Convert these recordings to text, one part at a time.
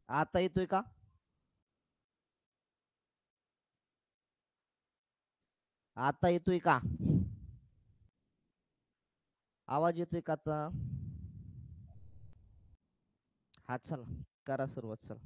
आता येतोय का? आता येतोय का? आवाज येतोय का आता? हा चला, करा सुरुवात चला.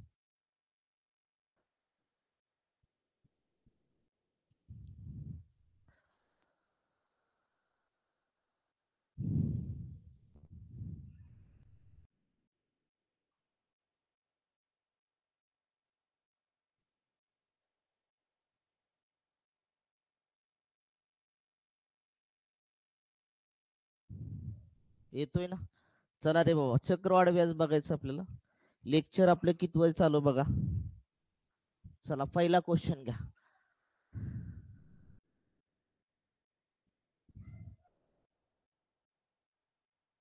येतोय ना? चला रे बाबा, चक्रवाढ व्याज बघायचं आपल्याला. लेक्चर आपलं किती वेळ चालू बघा. चला पहिला क्वेश्चन घ्या.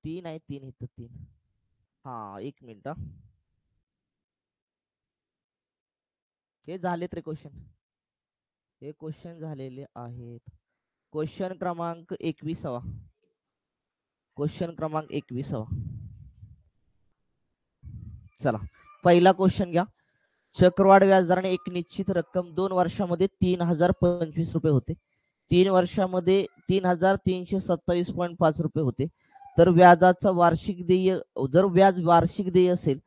3 आहे, 3 इथं 3. हा, 1 मिनिट हा. हे झालेत रे क्वेश्चन. हे क्वेश्चन झालेले आहेत. क्वेश्चन क्रमांक 21. क्वेश्चन क्रमांक 21. चला पहिला क्वेश्चन घ्या. चक्रवाढ व्याजदराने एक निश्चित रक्कम 2 वर्षामध्ये 3025 रुपये होते. 3 वर्षामध्ये 3327.5 रुपये होते. तर व्याजाचा वार्षिक देय, जर व्याज वार्षिक देय असेल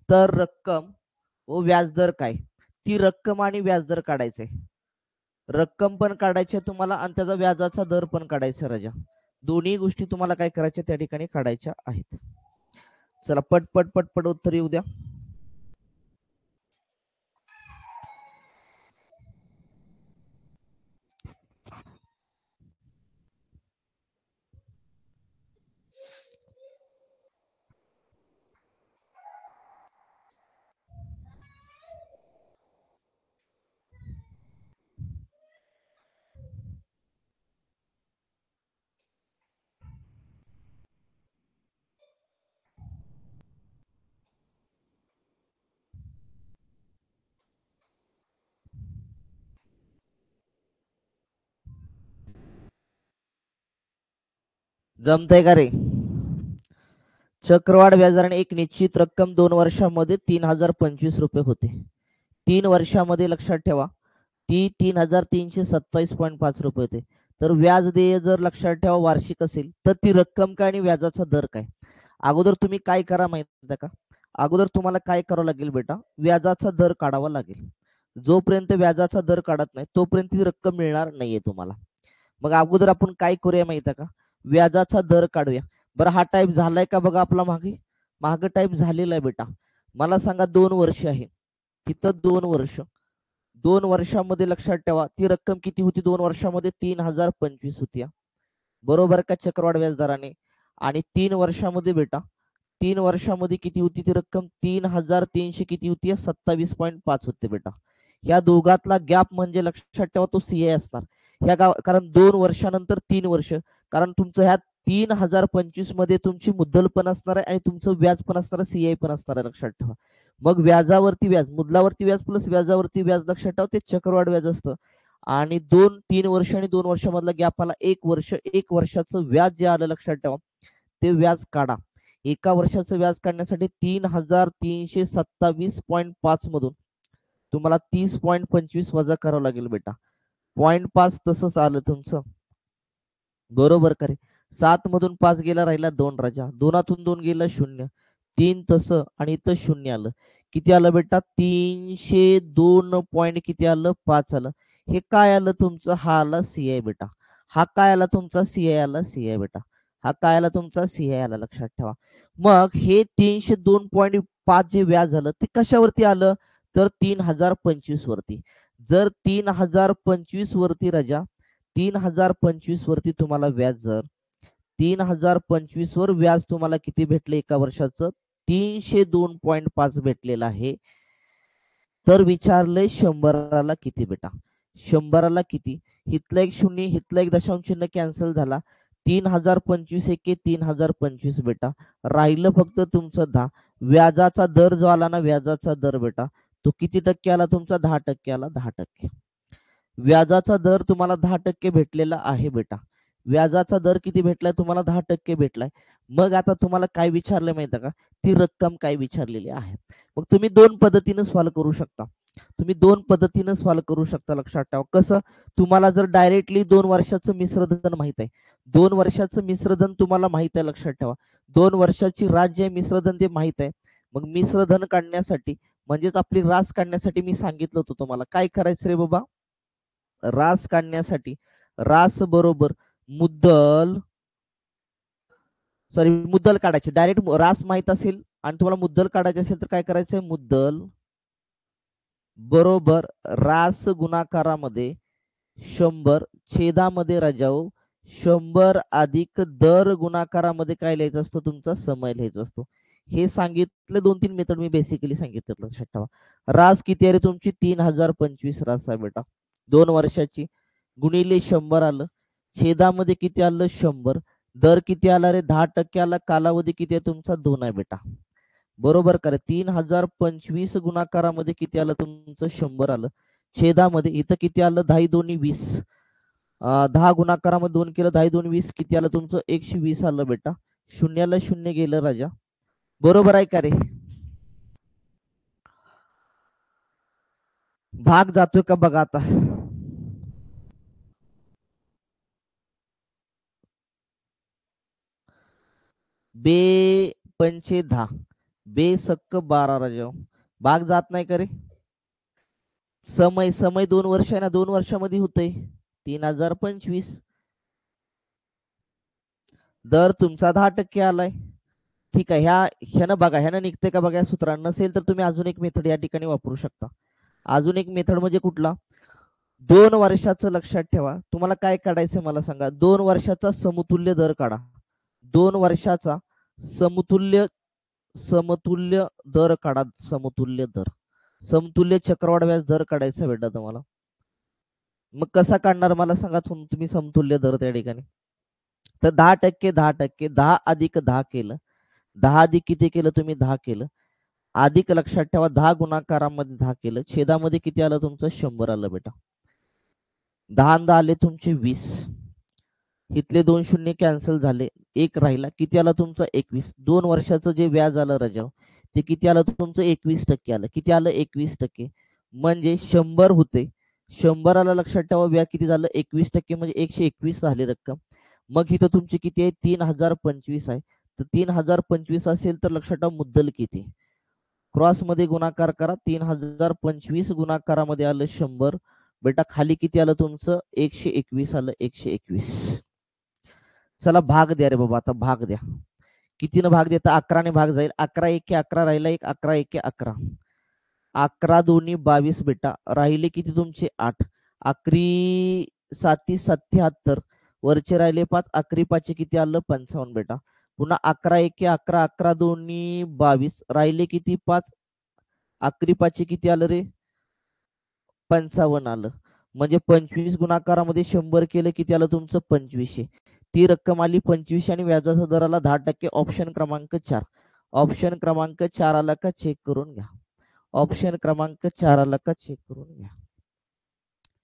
तर रक्कम व व्याजदर काय? ती रक्कम आणि व्याजदर काढायचे. रक्कम पण काढायची तुम्हाला आणि त्याचा व्याजाचा दर पण काढायचा राजा. दोन्ही गोष्टी तुम्हाला काय करायच्या त्या ठिकाणी काढायच्या आहेत. चला पटपट पटपट उत्तर येऊ द्या. जमतंय का रे? चक्रवाढ व्याजाने एक निश्चित रक्कम 2 वर्षामध्ये 3025 रुपये होते. 3 वर्षामध्ये लक्षात ठेवा ती 3327.5 रुपये होते. तर व्याज देय जर लक्षात ठेवा वार्षिक असेल तर ती रक्कम काय आणि व्याजाचा दर काय? अगोदर तुम्ही काय करा माहिती का? अगोदर तुम्हाला काय करावं लागेल बेटा, व्याजाचा दर काढावा लागेल. जोपर्यंत व्याजाचा दर काढत नाही तोपर्यंत ती रक्कम मिळणार नाहीये तुम्हाला. मग अगोदर आपण काय करूया माहिती का? व्याजाचा दर काढूया. बरं हा टाईप झालाय का बघा आपला मागे. मागे टाईप झालेला आहे बेटा. मला सांगा 2 वर्ष आहे, तिथं 2 वर्ष. 2 वर्षामध्ये लक्षात ठेवा ती रक्कम किती होती 2 वर्षामध्ये? 3025 होती. बरोबर का चक्रवाढ व्याजदराने? आणि 3 वर्षामध्ये बेटा, 3 वर्षामध्ये किती होती ती रक्कम? 3300 किती होती? 27.5 होते बेटा. ह्या दोघातला गॅप म्हणजे लक्षात ठेवा तो सीए असणार. कारण 2 वर्षानंतर 3 वर्ष, कारण तुमचं ह्या 3025 मध्ये तुमची मुद्दल पण असणार आहे आणि तुमचं व्याज पण असणार आहे, सीआय पण असणार आहे, लक्षात ठेवा. मग व्याजावरती व्याज, मुद्दलावरती व्याज प्लस व्याजावरती व्याज, लक्षात ठेवा ते चक्रवाढ व्याज असतं. आणि 3 वर्ष आणि 2 वर्षामधला गॅप आला 1 वर्ष. 1 वर्षाचं व्याज जे आलं लक्षात ठेवा ते व्याज काढा. एका वर्षाचं व्याज काढण्यासाठी 3327.5 मधून तुम्हाला 30.25 वजा करावं लागेल बेटा. 0.5 तसंच आलं तुमचं. बरोबर का रे? 7 मधून 5 गेला, राहिला 2 राजा. 2तून 2 गेला 0. 3 तसं आणि इथं 0 आलं. किती आलं बेटा? 302 पॉईंट किती आलं? 5 आलं. हे काय आलं तुमचं? हा आला सीआय बेटा. हा काय आला तुमचा? सीआय आला, सीआय बेटा. हा काय आला तुमचा? सीआय आला, लक्षात ठेवा. मग हे 302.5 जे व्याज झालं ते कशावरती आलं? तर 3025 वरती. जर 3025 वरती राजा, 3025 वरती तुम्हाला व्याज, जर 3025 वर व्याज तुम्हाला किती भेटले एका वर्षाचं? 302.5 भेटलेलं आहे. तर विचारलंय 100ला किती बेटा? 100ला किती? इथलं एक शून्य, इथलं एक दशांश चिन्ह कॅन्सल झाला. 3025 एके 3025 बेटा. राहिलं फक्त तुमचं 10. व्याजाचा दर जो आला ना, व्याजाचा दर बेटा, तो किती टक्के आला तुमचा? 10% आला, 10%. व्याजाचा दर तुम्हाला 10% भेटलेला आहे बेटा. व्याजाचा दर किती भेटलाय तुम्हाला? 10% भेटलाय. मग आता तुम्हाला काय विचारलं माहिती का? ती रक्कम काय विचारलेली आहे. मग तुम्ही दोन पद्धतीने सॉल्व्ह करू शकता. तुम्ही दोन पद्धतीने सॉल्व्ह करू शकता. लक्षात ठेवा. कसं? तुम्हाला जर डायरेक्टली 2 वर्षाचं मिश्रधन माहित आहे, 2 वर्षाचं मिश्रधन तुम्हाला माहित आहे, लक्षात ठेवा. 2 वर्षाची राज्य मिश्रधन ते माहित आहे. मग मिश्रधन काढण्यासाठी म्हणजेच आपली रास काढण्यासाठी मी सांगितलं होतं तुम्हाला काय करायचं रे बाबा. रास काढण्यासाठी रास बरोबर मुद्दल, सॉरी मुद्दल काढायची. डायरेक्ट रास माहित असेल आणि तुम्हाला मुद्दल काढायचे असेल तर काय करायचंय? मुद्दल बरोबर रास गुणाकारामध्ये 100 छेदामध्ये राजाओ 100 अधिक दर गुणाकारामध्ये काय लिहायचं असतं? तुमचा समय लिहायचा असतो. हे सांगितलं 2-3 मेथड मी बेसिकली सांगितलं. लक्षात ठेवा. रास किती आहे रे तुमची? 3025 रास आहे बेटा. 2 वर्षाची गुणिले 100 आलं. छेदामध्ये किती आलं? 100. दर किती आला रे? 10% आला. कालावधी किती आहे तुमचा? 2 आहे बेटा. बरोबर करा. 3025 गुणाकारामध्ये किती आलं तुमचं? 100 आलं. छेदामध्ये इथं किती आलं? 10 दोन्ही 20. 10 गुणाकारामध्ये 2 केलं. 10 2 20 किती आलं तुमचं? 120 आलं बेटा. शून्याला शून्य गेलं राजा. बरोबर आहे का रे? भाग जातोय का बघा आता. बे पंचे 10 बे सक्क 12 राजा. भाग जात नाही का रे? समय समय 2 वर्ष आहे ना. 2 वर्षामध्ये होतंय 3025. दर तुमचा 10% आलाय. ठीक आहे. ह्यानं बघा, ह्यानं निघते का बघा सूत्र. नसेल तर तुम्ही अजून एक मेथड या ठिकाणी वापरू शकता. अजून एक मेथड म्हणजे कुठला? 2 वर्षाचं लक्षात ठेवा. तुम्हाला काय काढायचं मला सांगा. 2 वर्षाचा समतुल्य दर काढा. 2 वर्षाचा समतुल्य समतुल्य दर काढा. समतुल्य दर, समतुल्य चक्रवाढ व्याज दर काढायचा बेटा तुम्हाला. मग कसा काढणार मला सांगा तुम्ही समतुल्य दर त्या ठिकाणी. तर 10% 10% 10 अधिक 10 केलं. 10 अधिक किती केलं तुम्ही? 10 केलं. अधिक लक्षात ठेवा 10 गुणाकारामध्ये 10 केलं. छेदामध्ये किती आलं तुमचं? 100 आलं बेटा. 10 आले तुमचे 20. इथले 2 शून्य कॅन्सल झाले. 1 राहिला. किती आला तुमचा? 21. 2 वर्षाचं जे व्याज आलं राजाव ते किती आलं तुमचं? 21% आलं. किती आलं? 21%. म्हणजे 100 होते. 100 आला. लक्षात ठेवा व्याज किती झालं? 21% म्हणजे 121 झाली रक्कम. मग इथं तुमची किती आहे? 3025 आहे. तर 3025 असेल तर लक्षात ठेवा मुद्दल किती? क्रॉस मध्ये गुणाकार करा. 3025 गुणाकारामध्ये आलं 100 बेटा. खाली किती आलं तुमचं? 121 आलं. 121. चला भाग द्या रे बाबा. आता भाग द्या. कितीनं भाग देता? 11ने भाग जाईल. 11 एके 11 राहिला. 11 एके 11. 11 दोन्ही 22 बेटा. राहिले किती तुमचे? 8. अकरी 7 77. वरचे राहिले 5. अकरी 5 किती आलं? 55 बेटा. पुन्हा 11 एके 11. 11 दोन्ही 22. राहिले किती? 5. अकरी 5 किती आलं रे? 55 आलं. म्हणजे 25 गुणाकारामध्ये 100 केलं. किती आलं तुमचं? 2500. ती रक्कम आली 2500 आणि व्याजाचा दर आला 10%. ऑप्शन क्रमांक 4. ऑप्शन क्रमांक 4 आला का? चेक करून घ्या. ऑप्शन क्रमांक 4 आला का? चेक करून घ्या.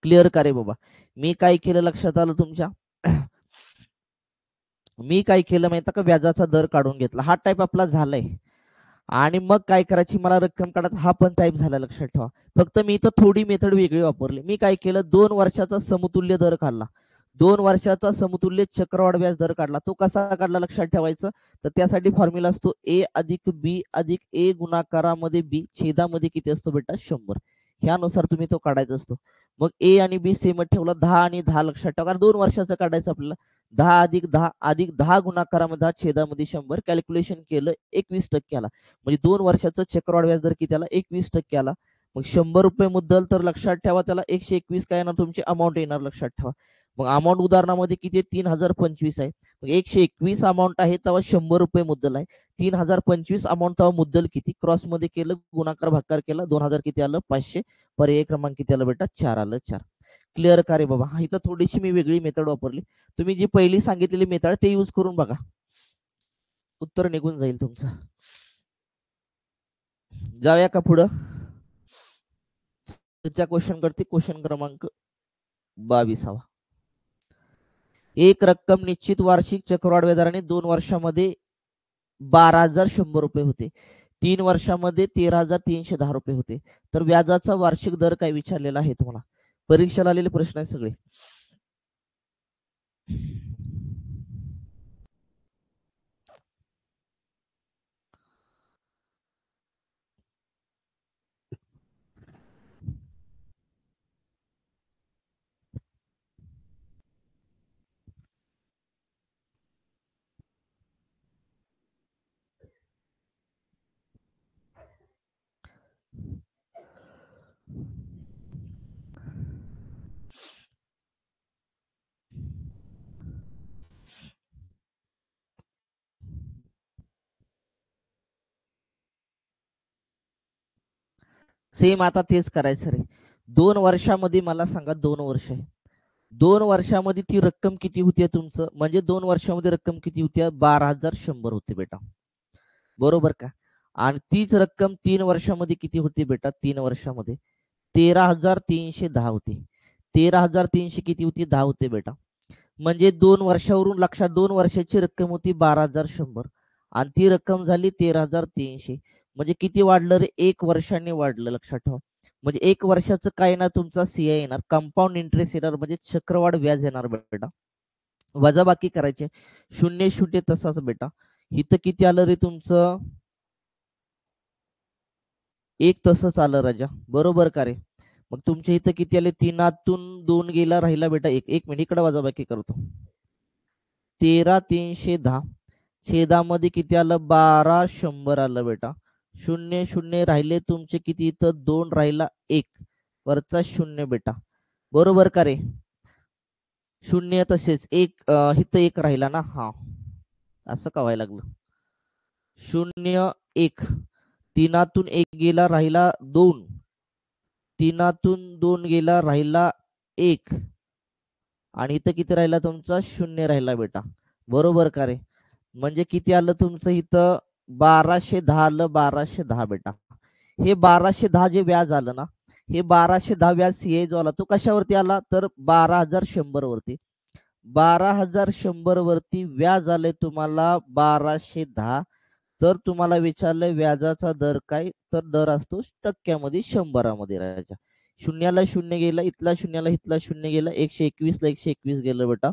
क्लिअर का रे बाबा? मी काय केलं लक्षात आलं तुमच्या? मी काय केलं माहिती का? व्याजाचा दर काढून घेतला. हा टाईप आपला झालाय. आणि मग काय करायची? मला रक्कम काढायचा. हा पण टाईप झाला. लक्षात ठेवा. फक्त मी इथं थोडी मेथड वेगळी वापरली. मी काय केलं? 2 वर्षाचा समतुल्य दर काढला. 2 वर्षाचा समतुल्य चक्रवाढ व्याज दर काढला. तो कसा काढला लक्षात ठेवायचं. तर त्यासाठी फॉर्म्युला असतो ए अधिक बी अधिक ए गुणाकारामध्ये बी छेदामध्ये किती असतो बेटा? 100. ह्यानुसार तुम्ही तो काढायचा असतो. मग ए आणि बी सेम ठेवला. 10 आणि 10 लक्षात ठेवा. कारण 2 वर्षाचं काढायचं आपल्याला. 10 अधिक 10 गुणाकारामध्ये 10 छेदामध्ये 100 कॅल्क्युलेशन केलं. 21% आला. म्हणजे 2 वर्षाचं चक्रवाढ व्याज दर किती आला? 21% आला. मग 100 रुपये मुद्दल तर लक्षात ठेवा त्याला 121 काय येणार तुमची अमाऊंट येणार. लक्षात ठेवा. मग अमाऊंट उदाहरणामध्ये किती आहे? 3025 आहे. मग 121 अमाऊंट आहे तेव्हा 100 रुपये मुद्दल आहे. 3025 अमाऊंट तेव्हा मुद्दल किती? क्रॉस मध्ये केलं. गुणाकार भागाकार केला. 2000 किती आलं? 500. पर्याय क्रमांक किती आलं बेटा? 4 आलं. 4. क्लिअर का रे बाबा? इथं थोडीशी मी वेगळी मेथड वापरली. तुम्ही जी पहिली सांगितलेली मेथड ते यूज करून बघा. उत्तर निघून जाईल तुमचं. जाऊया का पुढं? क्वेश्चन करते. क्वेश्चन क्रमांक 22. एक रक्कम निश्चित वार्षिक चक्रवाढ व्याजाने 2 वर्षामध्ये 12,100 रुपये होते. 3 वर्षामध्ये 13,310 रुपये होते. तर व्याजाचा वार्षिक दर काय विचारलेला आहे तुम्हाला. परीक्षेला आलेले प्रश्न आहेत सगळे. सेम आता तेच करायचं रे. 2 वर्षामध्ये मला सांगा, 2 वर्ष आहे. 2 वर्षामध्ये ती रक्कम किती होती तुमचं, म्हणजे 2 वर्षामध्ये रक्कम किती होती, 12,100 होते बेटा, बरोबर का. आणि तीच रक्कम 3 वर्षामध्ये किती होती बेटा, 3 वर्षामध्ये 13,310 होती. 13,300 किती होती, 10 होते बेटा. म्हणजे 2 वर्षावरून लक्षात, 2 वर्षाची रक्कम होती 12,100 आणि ती रक्कम झाली 13,300. म्हणजे किती वाढलं रे, 1 वर्षाने वाढलं, लक्षात ठेवा. म्हणजे 1 वर्षाचं काय येणार, तुमचा सीआय येणार, कंपाऊंड इंटरेस्ट येणार, म्हणजे चक्रवाढ व्याज येणार बेटा. वजाबाकी करायचे, शून्य शून्य तसाच बेटा. इथं किती आलं रे तुमचं, 1 तसंच आलं राजा, बरोबर का रे. मग तुमच्या इथं किती आले, 3तून 2 गेला, राहिला बेटा 1. 1 मिनिट इकडे वजाबाकी करतो. 13,310 छेदामध्ये किती आलं, 12,100 आलं बेटा. शून्य शून्य राहिले तुमचे किती, इथं 2 राहिला 1, वरचा शून्य बेटा, बरोबर का रे. शून्य तसेच 1, इथं 1 राहिला ना, हा असं का व्हायला लागलं. 0 1, 3तून 1 गेला, राहिला 2, 3तून 2 गेला, राहिला 1 आणि इथं किती राहिला तुमचा, 0 राहिला बेटा, बरोबर का रे. म्हणजे किती आलं तुमचं इथं, 1210 आलं, 1210 बेटा. हे 1210 जे व्याज आलं ना, हे 1210 व्याज सीए जो आला तो कशावरती आला, तर 12,100 वरती. 12,100 वरती व्याज आले तुम्हाला 1210. तर तुम्हाला विचारलंय व्याजाचा दर काय, तर दर असतो टक्क्यामध्ये 100मध्ये राहायचा. शून्याला शून्य गेला, इथला शून्याला इथला शून्य गेला, 121 ला 121 गेलं बेटा,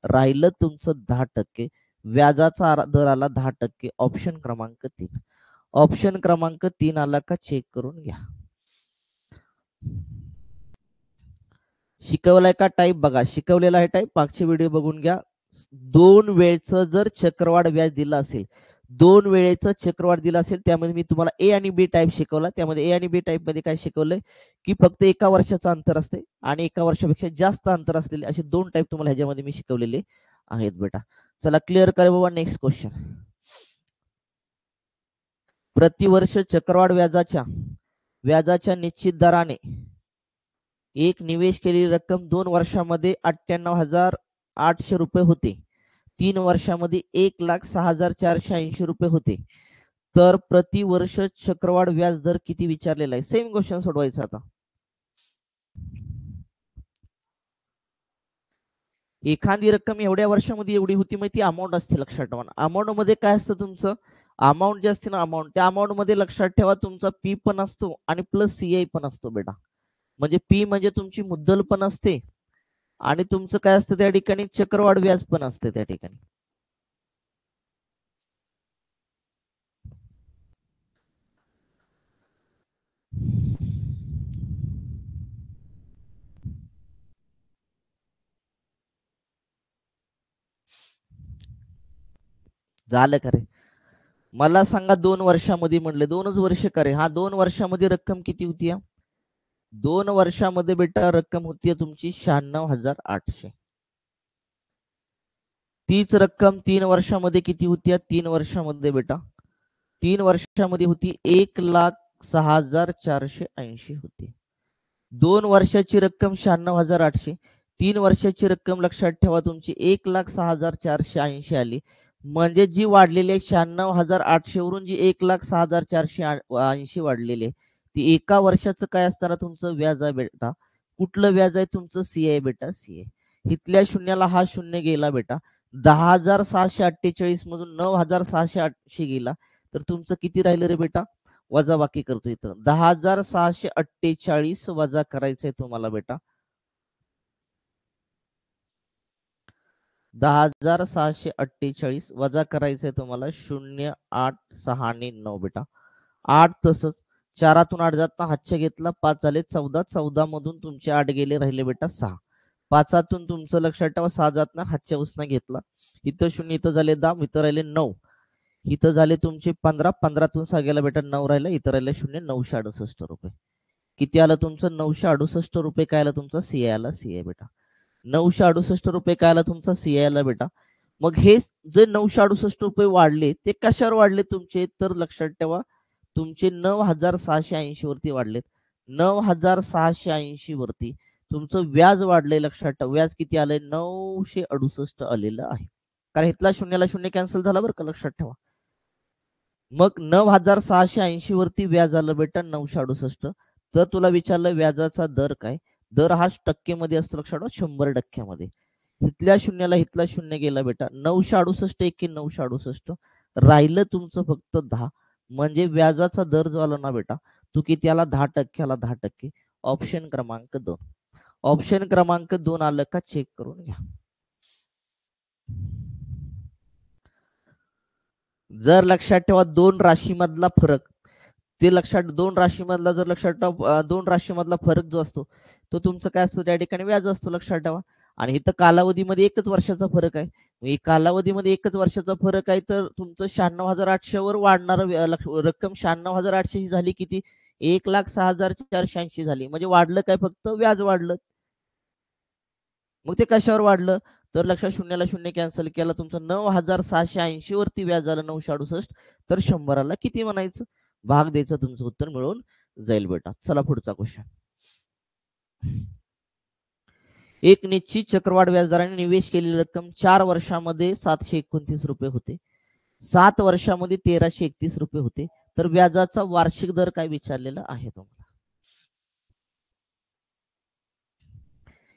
राहिलं तुमचं 10%. व्याजाचा दर आला 10%. ऑप्शन क्रमांक 3. ऑप्शन क्रमांक 3 आला का, चेक करून घ्या. शिकवलाय का टाईप बघा, शिकवलेला आहे टाईप, मागचे व्हिडिओ बघून घ्या. 2 वेळचं जर चक्रवाढ व्याज दिलं असेल, 2 वेळेचं चक्रवाढ दिलं असेल, त्यामध्ये मी तुम्हाला ए आणि बी टाईप शिकवला. त्यामध्ये ए आणि बी टाईप मध्ये काय शिकवलंय, की फक्त 1 वर्षाचं अंतर असते आणि 1 वर्षापेक्षा जास्त अंतर असलेले असे 2 टाईप तुम्हाला ह्याच्यामध्ये मी शिकवलेले आहेत बेटा. चला क्लिअर करा बाबा. Next question. प्रतिवर्ष चक्रवाढ व्याजाच्या निश्चित दराने एक निवेश केलेली रक्कम 2 वर्षामध्ये 98,800 रुपये होते. 3 वर्षामध्ये 1,06,480 रुपये होते. तर प्रतिवर्ष चक्रवाढ व्याज दर किती विचारलेला आहे. सेम क्वेश्चन सोडवायचा आता. एखादी रक्कम एवढ्या वर्षामध्ये एवढी होती, मग ती अमाऊंट असते, लक्षात ठेवा. अमाऊंट मध्ये काय असतं तुमचं, अमाऊंट जे असते ना, अमाऊंट, त्या अमाऊंट मध्ये लक्षात ठेवा तुमचा पी पण असतो आणि प्लस सीआय पण असतो बेटा. म्हणजे पी म्हणजे तुमची मुद्दल पण असते आणि तुमचं काय असतं त्या ठिकाणी, चक्रवाढ व्याज पण असते त्या ठिकाणी. झालं का रे. मला सांगा 2 वर्षामध्ये म्हणले, 2च वर्ष करे, हा 2 वर्षामध्ये रक्कम किती होती, 2 वर्षामध्ये बेटा रक्कम होती तुमची 96,800. तीच रक्कम 3 वर्षामध्ये किती होती, 3 वर्षामध्ये बेटा, 3 वर्षामध्ये होती 1,06,480 होती. 2 वर्षाची रक्कम 96,800, 3 वर्षाची रक्कम लक्षात ठेवा तुमची 1,06,480 आली. म्हणजे जी वाढलेली आहे 96,800 वरून जी 1,06,480 वाढलेली आहे, ती एका वर्षाचं काय असताना तुमचं व्याज आहे बेटा. कुठलं व्याज आहे तुमचं, सीए बेटा, सीए. इथल्या शून्याला हा शून्य गेला बेटा, 10,648 मधून 9,680 गेला, तर तुमचं किती राहिलं रे बेटा? वजा बाकी करतो इथं, 10,648 वजा करायचंय तुम्हाला बेटा, 10,648 वजा करायचंय तुम्हाला 0, 8, 6 आणि 9 बेटा. 8 तसंच 4तून 8 जात हातच्या घेतला, 5 झाले 14, 14 मधून तुमचे 8 गेले, राहिले बेटा 6. 5तून तुमचं लक्षात ठेवा 6 जात ना, हातच्या उसना घेतला, इथं 0, इथं झाले 10, इथं राहिले 9, इथं झाले तुमचे 15, 15तून 6 गेला बेटा 9 राहिला, इथं राहिले 0, 968 रुपये. किती आलं तुमचं? 968 रुपये. काय आलं तुमचा? सीआय आला, सीआय बेटा. 968 रुपये काय आला तुमचा? सीआय आला बेटा. मग हे जे 968 रुपये वाढले ते कशावर वाढले तुमचे? तर लक्षात ठेवा, तुमचे 9,680 वरती वाढलेत. 9,680 वरती तुमचं व्याज वाढलंय. लक्षात ठेवा, व्याज किती आलंय? 968 आलेलं आहे. कारण इथला शून्याला शून्य कॅन्सल झाला बरं का, लक्षात ठेवा. मग 9,680 वरती व्याज आलं बेटा 968. तर तुला विचारलं व्याजाचा दर काय? दर हा टक्केमध्ये असतो, लक्षात ठेवा, 100%मध्ये. इथल्या शून्याला इथला शून्य गेला बेटा, 968 एके 968, राहिलं तुमचं फक्त 10. म्हणजे व्याजाचा दर जो आला ना बेटा, तो किती आला? 10%. 10%. ऑप्शन क्रमांक 2. ऑप्शन क्रमांक 2 आलं का? चेक करून घ्या. जर लक्षात ठेवा दोन राशीमधला फरक, ते लक्षात, दोन राशीमधला जर लक्षात ठेवा, दोन राशीमधला फरक जो असतो तो तुमचं काय असतो? त्या ठिकाणी व्याज असतो, लक्षात ठेवा. आणि इथं कालावधीमध्ये एकच वर्षाचा फरक आहे. कालावधीमध्ये एकच वर्षाचा फरक आहे, तर तुमचं 96,800 वर वाढणार रक्कम 96,800 झाली किती? 1,06,480 झाली. म्हणजे वाढलं काय? फक्त व्याज वाढलं. मग ते कशावर वाढलं? तर लक्षात, शून्याला शून्य कॅन्सल केला, तुमचं 9,680 वरती व्याज आलं 968, तर 100ला किती म्हणायचं? भाग द्यायचं, तुमचं उत्तर मिळून जाईल बेटा. चला पुढचा क्वेश्चन. एक निश्चित चक्रवाढ व्याजदराने निवेश केलेली रक्कम 4 वर्षांमध्ये 729 रुपये होते, 7 वर्षांमध्ये 1,331 रुपये होते, तर व्याजाचा वार्षिक दर काय विचारलेला आहे तुम्हाला?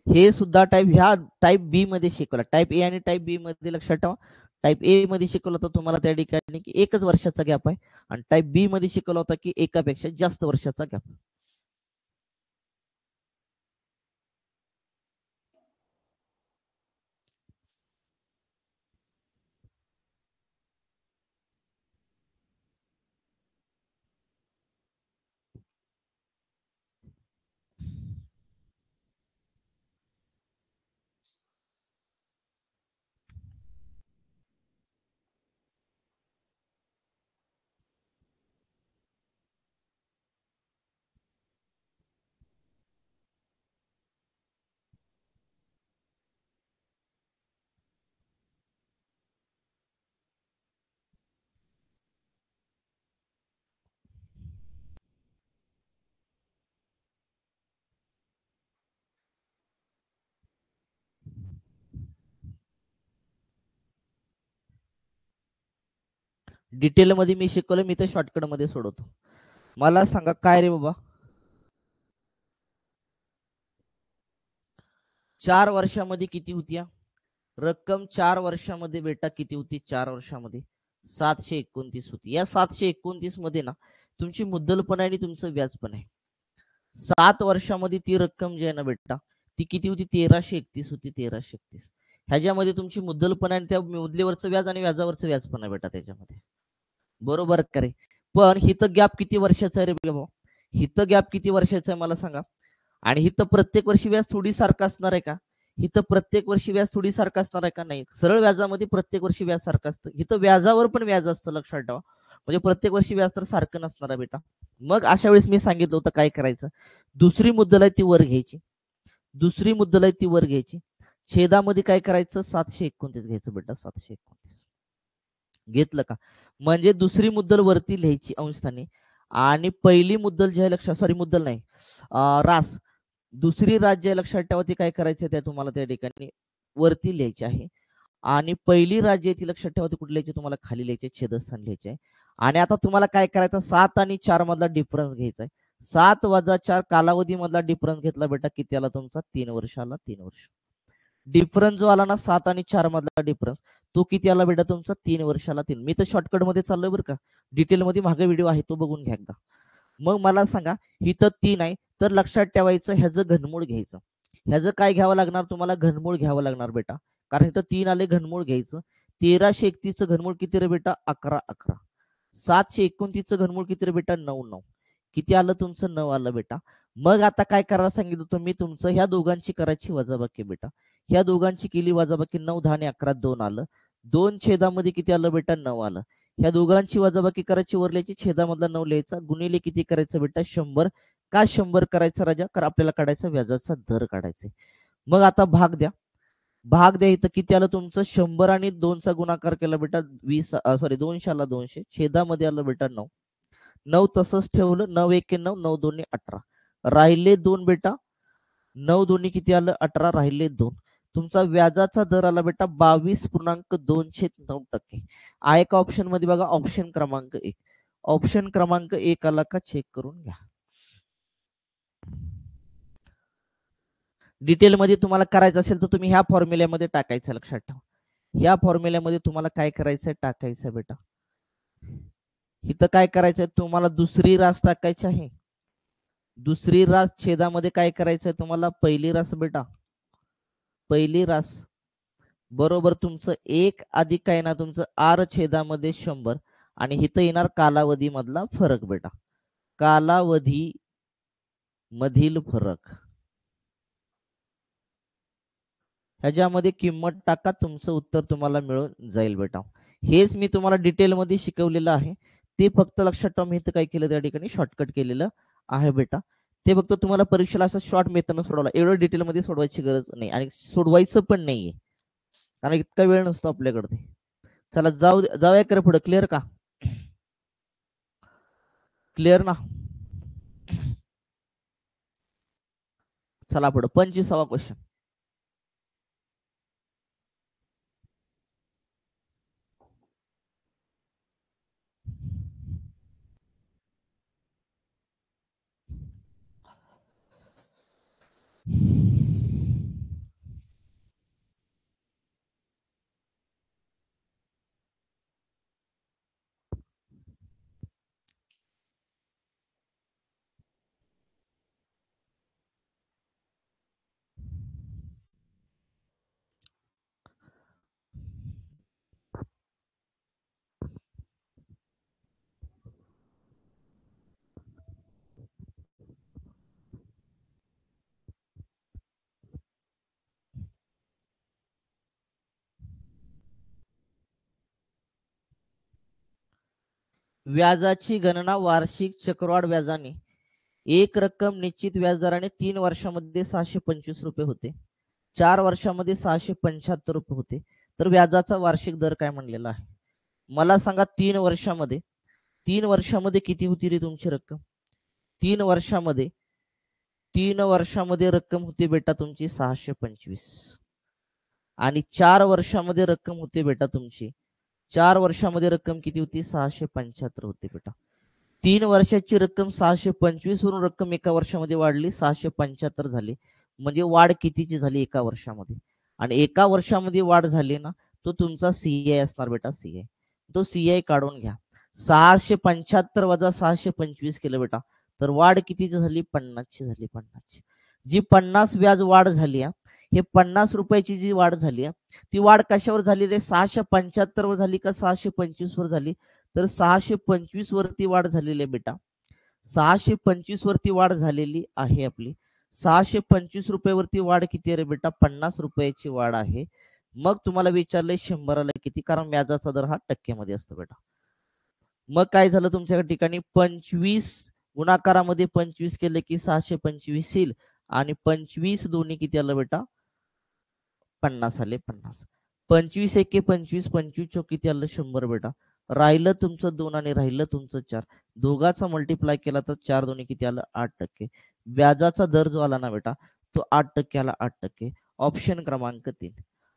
हे सुद्धा टाईप बी मध्ये शिकवला. टाईप ए आणि टाईप बी मध्ये लक्षात ठेवा, टाईप ए मध्ये शिकवलं होतं तुम्हाला त्या ठिकाणी की एकच वर्षाचा गॅप आहे, आणि टाईप बी मध्ये शिकवलं होता की एकापेक्षा जास्त वर्षाचा गॅप. डिटेल मध्ये मी शिकवलं, मी तर शॉर्टकट मध्ये सोडवतो. मला सांगा काय रे बाबा, 4 वर्षामध्ये किती होती रक्कम? 4 वर्षामध्ये बेटा किती होती? 4 वर्षामध्ये 729 होती. या 729 मध्ये ना तुमची मुद्दल पण आहे आणि तुमचं व्याज पण आहे. 7 वर्षामध्ये ती रक्कम जी आहे ना बेटा, ती किती होती? 1,331 होती. 1,331. ह्याच्यामध्ये तुमची मुद्दल पण आहे आणि त्या मुद्दलीवरचं व्याज आणि व्याजावरचं व्याज पण आहे बेटा त्याच्यामध्ये, बरोबर का रे? पण हिथं गॅप किती वर्षाचा आहे रे बाबा? हिथं गॅप किती वर्षाचा आहे मला सांगा? आणि हिथं प्रत्येक वर्षी व्याज थोडी सारखं असणार आहे का? हिथं प्रत्येक वर्षी व्याज थोडी सारखं असणार आहे का? नाही. सरळ व्याजामध्ये प्रत्येक वर्षी व्याज सारखं असतं, हिथं व्याजावर पण व्याज असतं, लक्षात ठेवा. म्हणजे प्रत्येक वर्षी व्याज तर सारखं नसणार आहे बेटा. मग अशा वेळेस मी सांगितलं होतं काय करायचं, दुसरी मुद्दल आहे ती वर घ्यायची, दुसरी मुद्दल आहे ती वर घ्यायची, छेदामध्ये काय करायचं? 729 घ्यायचं बेटा, 729 घेतलं का? म्हणजे दुसरी मुद्दल वरती लिहायची अंशस्थानी, आणि पहिली मुद्दल जी आहे, लक्षात, सॉरी मुद्दल नाही, रास, दुसरी राज्य लक्षात ठेवा ती काय करायचं त्या तुम्हाला त्या ठिकाणी वरती लिहायची आहे, आणि पहिली राज्य ती लक्षात ठेवा ती कुठली लिहायची तुम्हाला? खाली लिहायची, छेदस्थान लिहायचे आहे. आणि आता तुम्हाला काय करायचं? 7 आणि 4 मधला डिफरन्स घ्यायचा आहे. 7 वजा 4 कालावधी मधला डिफरन्स घेतला बेटा, किती आला तुमचा? 3 वर्ष आला, 3 वर्ष. डिफरन्स जो आला ना 7 आणि 4 मधला डिफरन्स, तो किती आला बेटा तुमचा 3 वर्षाला 3. मी तर शॉर्टकट मध्ये चाललोय बरं का, डिटेल मध्ये मागे व्हिडिओ आहे तो बघून घ्या एकदा. मग मला सांगा, ही तर 3 आहे, तर लक्षात ठेवायचं ह्याचं घनमूळ घ्यायचं. ह्याचं काय घ्यावं लागणार तुम्हाला, घनमूळ घ्यावं लागणार बेटा, कारण इथं 3 आले, घनमूळ घ्यायचं. 1331 घनमूळ किती रे बेटा, 11 11. 729 घनमूळ किती रे बेटा, 9 9. किती आलं तुमचं, 9 आलं बेटा. मग आता काय करायला सांगितलं तुम्ही, तुमचं ह्या दोघांची करायची वजाबाकी बेटा. ह्या दोघांची केली वजाबाकी, 9 10 आणि 11 2 आलं. 2 छेदामध्ये किती आलं बेटा, 9 आलं. ह्या दोघांची वजाबाकी करायची, वरल्याची छेदामधला 9 लिहायचा, गुणिले किती करायचं बेटा, 100. का 100 करायचं राजा, कारण आपल्याला काढायचा व्याजाचा दर काढायचा. मग आता भाग द्या. भाग द्या, इथं किती आलं तुमचं, 100 आणि 2चा गुणाकार केला बेटा 20, सॉरी 200 आला 200, छेदामध्ये आलं बेटा 9. 9 तसंच ठेवलं, 9 1 9, 9 2 18, राहिले 2 बेटा. 9 दोन्ही किती आलं, 18, राहिले 2. तुमचा व्याजाचा दर आला बेटा 22.29%. आहे का ऑप्शन मध्ये, बघा ऑप्शन क्रमांक 1. ऑप्शन क्रमांक 1 आला का, चेक करून घ्या. डिटेल मध्ये तुम्हाला करायचं असेल तर तुम्ही ह्या फॉर्म्युल्यामध्ये टाकायचं, लक्षात ठेवा. ह्या फॉर्म्युल्यामध्ये तुम्हाला काय करायचं, टाकायचं बेटा. इथं काय करायचंय तुम्हाला, दुसरी रास टाकायची आहे. दुसरी रास छेदामध्ये काय करायचंय तुम्हाला, पहिली रास बेटा. पहिली रास बरोबर तुमचं 1 अधिक काय ना तुमचं आर छेदामध्ये 100, आणि इथं येणार कालावधी मधला फरक बेटा. कालावधी मधील फरक, ह्याच्यामध्ये किंमत टाका, तुमचं उत्तर तुम्हाला मिळून जाईल बेटा. हेच मी तुम्हाला डिटेल मध्ये शिकवलेलं आहे, ते फक्त लक्षात ठेवा. मी इथं काय केलं, त्या ठिकाणी शॉर्टकट केलेलं आहे बेटा. ते फक्त तुम्हाला परीक्षेला असं शॉर्ट मेथडनं सोडवला, एवढं डिटेल मध्ये सोडवायची गरज नाही, आणि सोडवायचं पण नाहीये, कारण इतका वेळ नसतो आपल्याकडे. चला जाऊया कर पुढे. क्लिअर का, क्लिअर ना. चला पुढे 25वा क्वेश्चन. व्याजाची गणना वार्षिक चक्रवाढ व्याजाने, एक रक्कम निश्चित व्याजदराने 3 वर्षांमध्ये 625 रुपये होते, 4 वर्षांमध्ये 675 रुपये होते. तर व्याजाचा वार्षिक दर काय म्हणलेला आहे, मला सांगा. 3 वर्षामध्ये किती होती रे तुमची रक्कम. 3 वर्षामध्ये 3 वर्षामध्ये रक्कम होती बेटा तुमची 625, आणि 4 वर्षामध्ये रक्कम होते बेटा तुमची, 4 वर्षामध्ये रक्कम किती होती, 675 होती बेटा. 3 वर्षाची रक्कम 625 वरून रक्कम एका वर्षामध्ये वाढली, 675 झाली. म्हणजे वाढ कितीची झाली, एका वर्षामध्ये. आणि एका वर्षामध्ये वाढ झाली ना, तो तुमचा सीआय असणार बेटा, सीआय. तो सीआय काढून घ्या. 675 वजा 625 केलं बेटा, तर वाढ कितीची झाली, 50ची झाली, 50ची. जी 50 व्याज वाढ झाली, हे 50 रुपयाची जी वाढ झाली, ती वाढ कशावर झाली रे, 675 वर झाली का 625 वर झाली, तर 625 वरती वाढ झालेली आहे बेटा. 625 वरती वाढ झालेली आहे आपली. 625 रुपयावरती वाढ किती आहे रे बेटा, 50 रुपयाची वाढ आहे. मग तुम्हाला विचारलंय 100ला किती, कारण व्याजाचा दर हा टक्क्यामध्ये असतो बेटा. मग काय झालं तुमच्या ठिकाणी, 25 गुणाकारामध्ये 25 केलं की 625 येईल, आणि 25 दोन्ही किती आलं बेटा, 50 आले, 50. 25 एके 25, 25 चौक किती आलं, 100 बेटा. राहिलं तुमचं 2 आणि राहिलं तुमचं 4, दोघाचा मल्टिप्लाय केला तर 4 दोन्ही किती आलं, 8%. व्याजाचा दर जो आला ना बेटा, तो 8% आला, 8%. ऑप्शन क्रमांक 3.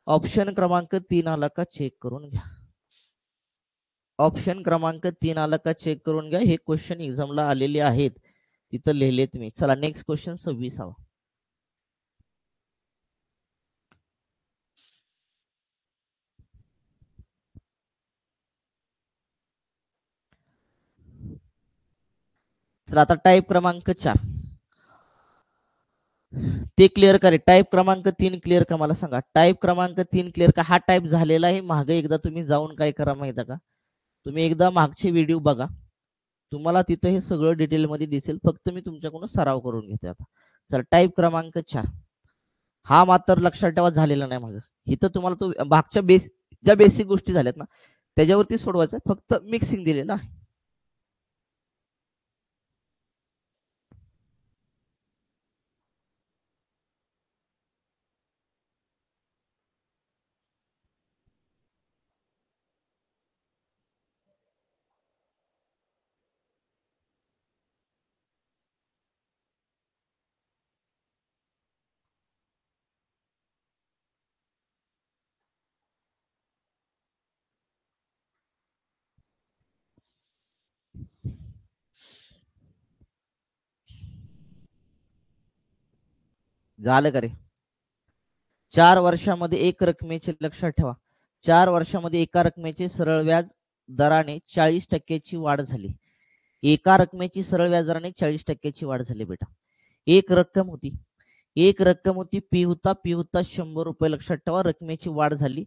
ऑप्शन क्रमांक 3 आला का, चेक करून घ्या. ऑप्शन क्रमांक 3 आला का, चेक करून घ्या. हे क्वेश्चन एक्झामला आलेले आहेत, तिथं लिहिलेत मी. चला नेक्स्ट क्वेश्चन 26वा. चला आता टाईप क्रमांक 4 ते क्लिअर करे. टाईप क्रमांक 3 क्लिअर का मला सांगा. टाईप क्रमांक 3 क्लिअर का. हा टाईप झालेला आहे. मागे एकदा तुम्ही जाऊन काय करा माहिती आहे का, तुम्ही एकदा मागचे व्हिडिओ बघा, तुम्हाला तिथे हे सगळं डिटेल मध्ये दिसेल. फक्त मी तुमच्याकडून सराव करून घेते आता. चला टाईप क्रमांक 4 हा मात्र लक्षात ठेवा झालेला नाही. मागे इथं तुम्हाला तो मागच्या ज्या बेसिक गोष्टी झाल्यात ना त्याच्यावरती सोडवायचं, फक्त मिक्सिंग दिलेलं आहे. झालं का रे. 4 वर्षामध्ये एक रकमेचे लक्षात ठेवा, 4 वर्षामध्ये एका रकमेचे सरळ व्याज दराने 40% वाढ झाली. एका रकमेची सरळ व्याज दराने 40% वाढ झाली बेटा. एक रक्कम होती, एक रक्कम होती, पी होता 100 रुपये. लक्षात ठेवा रकमेची वाढ झाली,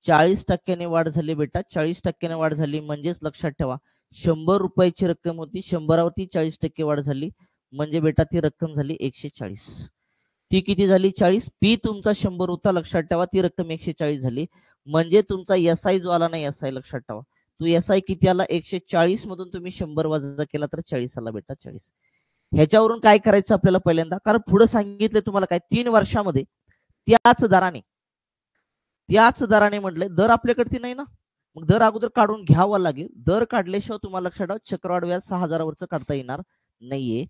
40%ने वाढ झाली बेटा. 40%ने वाढ झाली म्हणजेच लक्षात ठेवा 100 रुपयाची रक्कम होती, 100वरती 40% वाढ झाली म्हणजे बेटा ती रक्कम झाली 140. ती किती झाली 40. पी तुमचा 100 होता, लक्षात ठेवा ती रक्कम 140 झाली म्हणजे तुमचा एस आय जो आला नाही, एस आय लक्षात ठेवा तो एस आय किती आला 140 मधून तुम्ही 100 वजा केला तर 40 आला बेटा 40. ह्याच्यावरून काय करायचं आपल्याला पहिल्यांदा, कारण पुढे सांगितलं तुम्हाला काय 3 वर्षामध्ये त्याच दराने म्हटले दर आपल्याकडे नाही ना, मग दर अगोदर काढून घ्यावा लागेल. दर काढल्याशिवाय तुम्हाला लक्षात ठेवा चक्रवाढ व्याज 6000 काढता येणार नाहीये.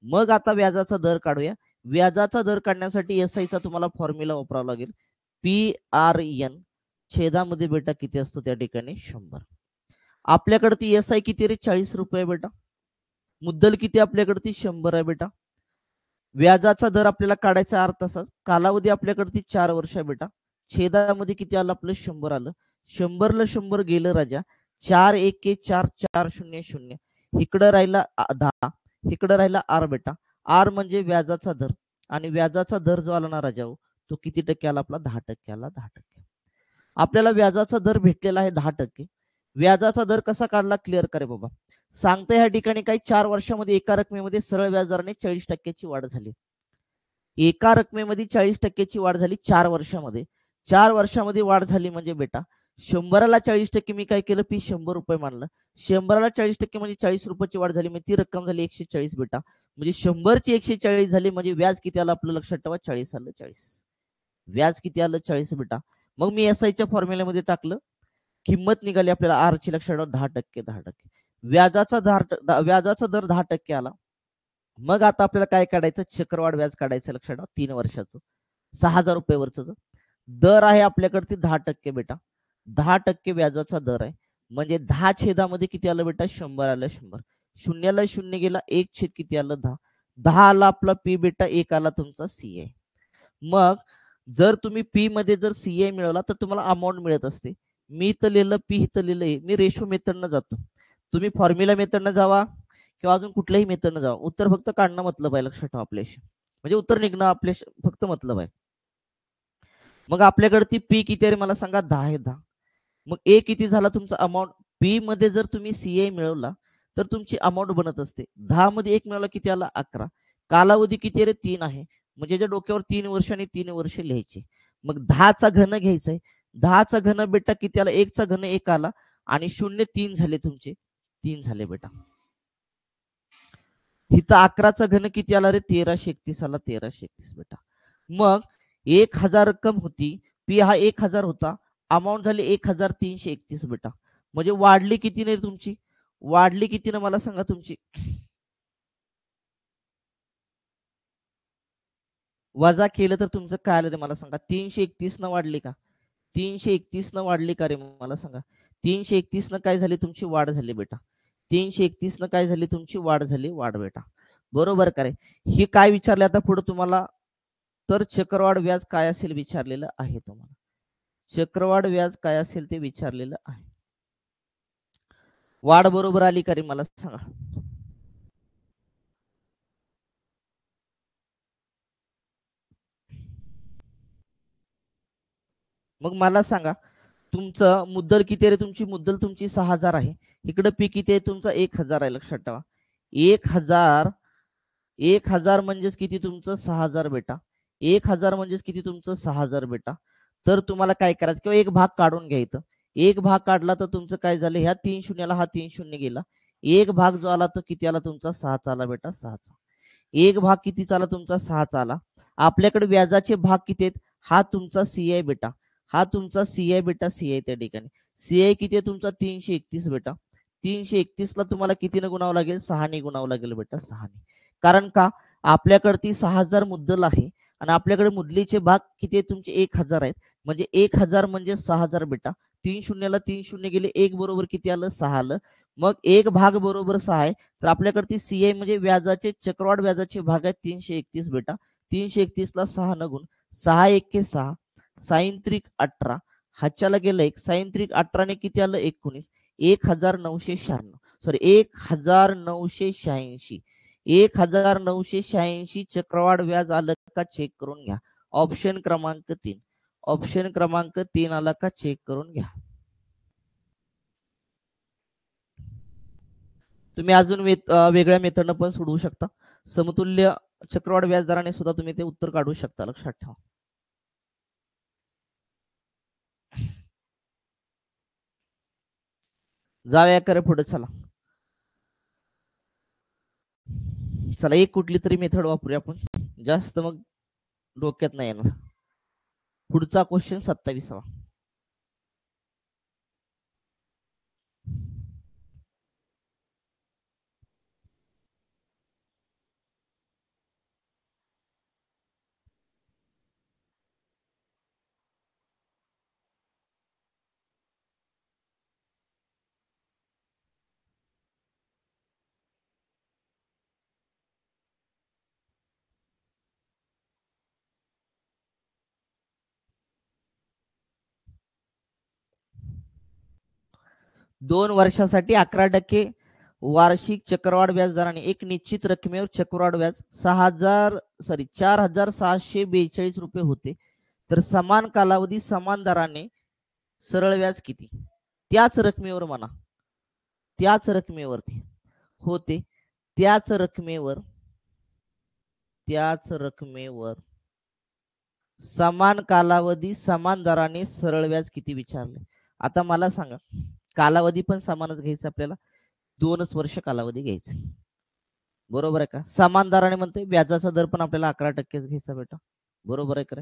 मग आता व्याजाचा दर काढूया. व्याजाचा दर काढण्यासाठी एस आय चा तुम्हाला फॉर्म्युला वापरावा लागेल. पी आर एन छेदामध्ये बेटा किती असतो त्या ठिकाणी 100. आपल्याकडे ती एस आय किती रे 40 रुपये बेटा. मुद्दल किती आपल्याकडे ती 100 आहे बेटा. व्याजाचा दर आपल्याला काढायचा अर्थ तसाच. कालावधी आपल्याकडे ती 4 वर्ष आहे बेटा. छेदामध्ये किती आलं आपलं 100 आलं. 100ला 100 गेलं राजा. 4 1 4 4 0 0. इकडं राहिला 10, इकडं राहिला आर बेटा. आर म्हणजे व्याजाचा दर, आणि व्याजाचा दर जो आला ना राजा तो किती टक्के आला आपला 10% आला. 10%. आपल्याला व्याजाचा दर भेटलेला आहे 10%. व्याजाचा दर कसा काढला क्लिअर करे बाबा. सांगता ह्या ठिकाणी काही 4 वर्षामध्ये एका रकमेमध्ये सरळ व्याजदराने 40%ची वाढ झाली. एका रकमेमध्ये 40%ची वाढ झाली 4 वर्षामध्ये. 4 वर्षामध्ये वाढ झाली म्हणजे बेटा 100ला 40% मी काय केलं पी 100 रुपये मानलं. 100ला 40% म्हणजे 40 रुपयाची वाढ झाली म्हणजे ती रक्कम झाली 140 बेटा. म्हणजे 100ची 140 झाली म्हणजे व्याज किती आलं आपलं लक्षात ठेवा 40 आलं. 40 व्याज किती आलं 40 बेटा. मग मी एस आयच्या फॉर्म्युल्यामध्ये टाकलं, किंमत निघाली आपल्याला आर ची लक्षात ठेवा 10%. 10%. व्याजाचा दर 10% आला. मग आता आपल्याला काय काढायचं चक्रवाढ व्याज काढायचं लक्षात ठेवा 3 वर्षाचं 6000 रुपये दर आहे आपल्याकडे ती 10% बेटा. 10% व्याजाचा दर आहे म्हणजे 10 छेदामध्ये किती आलं बेटा 100 आलं. 100 शून्याला 0 गेला 1 छेद किती आलं 10. 10 आला आपला पी बेटा, 1 आला तुमचा सी आहे. मग जर तुम्ही पी मध्ये जर सीए मिळवला तर तुम्हाला अमाऊंट मिळत असते. मी इथं लिहिलं पी इथं लिहिलंय, मी रेशो मेथडनं जातो. तुम्ही फॉर्म्युला मेथडनं जावा किंवा अजून कुठल्याही मेथडनं जावा, उत्तर फक्त काढणं मतलब आहे लक्षात ठेवा आपल्याशी, म्हणजे उत्तर निघणं आपल्या फक्त मतलब आहे. मग आपल्याकडे ती पी किती आहे मला सांगा 10 आहे. 10 मग ए किती झाला तुमचा अमाऊंट. पी मध्ये जर तुम्ही सीए मिळवला तर तुमची अमाऊंट बनत असते. 10 मध्ये 1 मिळवला किती आला 11. कालावधी किती आहे 3 आहे म्हणजे ज्या डोक्यावर 3 वर्ष आणि 3 वर्ष लिहायचे. मग 10चा घन घ्यायचाय. 10चा घन बेटा किती आला 1 चा घन 1 आला आणि 0 3 झाले तुमचे 3 झाले बेटा. इथं 11चा घन किती आला रे 1331 आला. 1331 बेटा. मग 1000 रक्कम होती, पी हा 1000 होता, अमाऊंट झाली 1331 बेटा. म्हणजे वाढली किती नाही तुमची, वाढली किती ना मला सांगा तुमची. वजा केलं तर तुमचं काय आलं रे मला सांगा. 331 न वाढली का, 331 न वाढली का रे मला सांगा. 331 न काय झाली तुमची वाढ झाली बेटा. 331 न काय झाली तुमची वाढ झाली, वाढ बेटा. बरोबर का रे. हे काय विचारले आता पुढे तुम्हाला, तर चक्रवाढ व्याज काय असेल विचारलेलं आहे तुम्हाला. चक्रवाढ व्याज काय असेल ते विचारलेलं आहे. वाढ बरोबर आली का रे मला सांगा. मग मला सांगा, तुमचं मुद्दल किती आहे रे? तुमची मुद्दल तुमची 6,000 आहे. इकडं पी किती आहे? तुमचा 1,000 आहे. लक्षात ठेवा. 1,000 1,000 म्हणजेच किती? तुमचं 6,000 बेटा. 1,000 म्हणजेच किती? तुमचं 6,000 बेटा. तर तुम्हाला काय करायचं किंवा एक भाग काढून घ्यायचं. एक भाग काढला तर तुमचं काय झालं? ह्या 3 शून्याला हा 3 शून्य गेला. एक भाग जो आला तो किती आला? तुमचा 6चा आला बेटा, 6चा. एक भाग कितीचा आला? तुमचा 6चा आला. आपल्याकडे व्याजाचे भाग किती आहेत? हा तुमचा सी आहे बेटा. हा तुमचा सी आहे बेटा, सी आहे त्या ठिकाणी. सी आहे किती आहे तुमचा? 331 बेटा. 331 ला तुम्हाला कितीने गुणावं लागेल? 6ने गुणावं लागेल बेटा, 6ने. कारण का? आपल्याकडे ती 6,000 मुद्दल आहे आणि आपल्याकडे मुद्दलीचे भाग किती आहेत तुमचे? 1,000 आहेत. म्हणजे 1,000 म्हणजे 6,000 बेटा. 3 शून्याला 3 शून्य गेले. एक बरोबर किती आलं? 6 आलं. मग एक भाग बरोबर 6 आहे. तर आपल्याकडे ती सी आहे म्हणजे व्याजाचे चक्रवाढ व्याजाचे भाग आहेत 331 बेटा. 331 ला 6 न गुण. 6 एके 6. साइन त्रिक 18. हातच्याला गेलं एक. साइन त्रिक 18 ने किती आलं? 19. 1996. सॉरी 1986. 1986 चक्रवाढ व्याज आलं का? चेक करून घ्या. ऑप्शन क्रमांक 3. ऑप्शन क्रमांक 3 आला का? चेक करून घ्या. तुम्ही अजून वेगळ्या मेथडनं पण सोडवू शकता. समतुल्य चक्रवाढ व्याजदराने सुद्धा तुम्ही ते उत्तर काढू शकता. लक्षात ठेवा. जाऊया करे पुढे. चला चला एक कुठली तरी मेथड वापरूया आपण. जास्त मग डोक्यात नाही येणार. पुढचा क्वेश्चन 27वा. 2 वर्षासाठी 11% वार्षिक चक्रवाढ व्याज दराने एक निश्चित रकमेवर चक्रवाढ व्याज 4,642 रुपये होते. तर समान कालावधी समान दराने सरळ व्याज किती? त्याच रकमेवर म्हणा. त्याच रकमेवरती होते. त्याच रकमेवर समान कालावधी समान दराने सरळ व्याज किती विचारले. आता मला सांगा, कालावधी पण समानच घ्यायचं आपल्याला. 2च वर्ष कालावधी घ्यायचा. बरोबर आहे का? समान दराने म्हणते व्याजाचा दर पण आपल्याला 11%च घ्यायचा बेटा. बरोबर आहे का?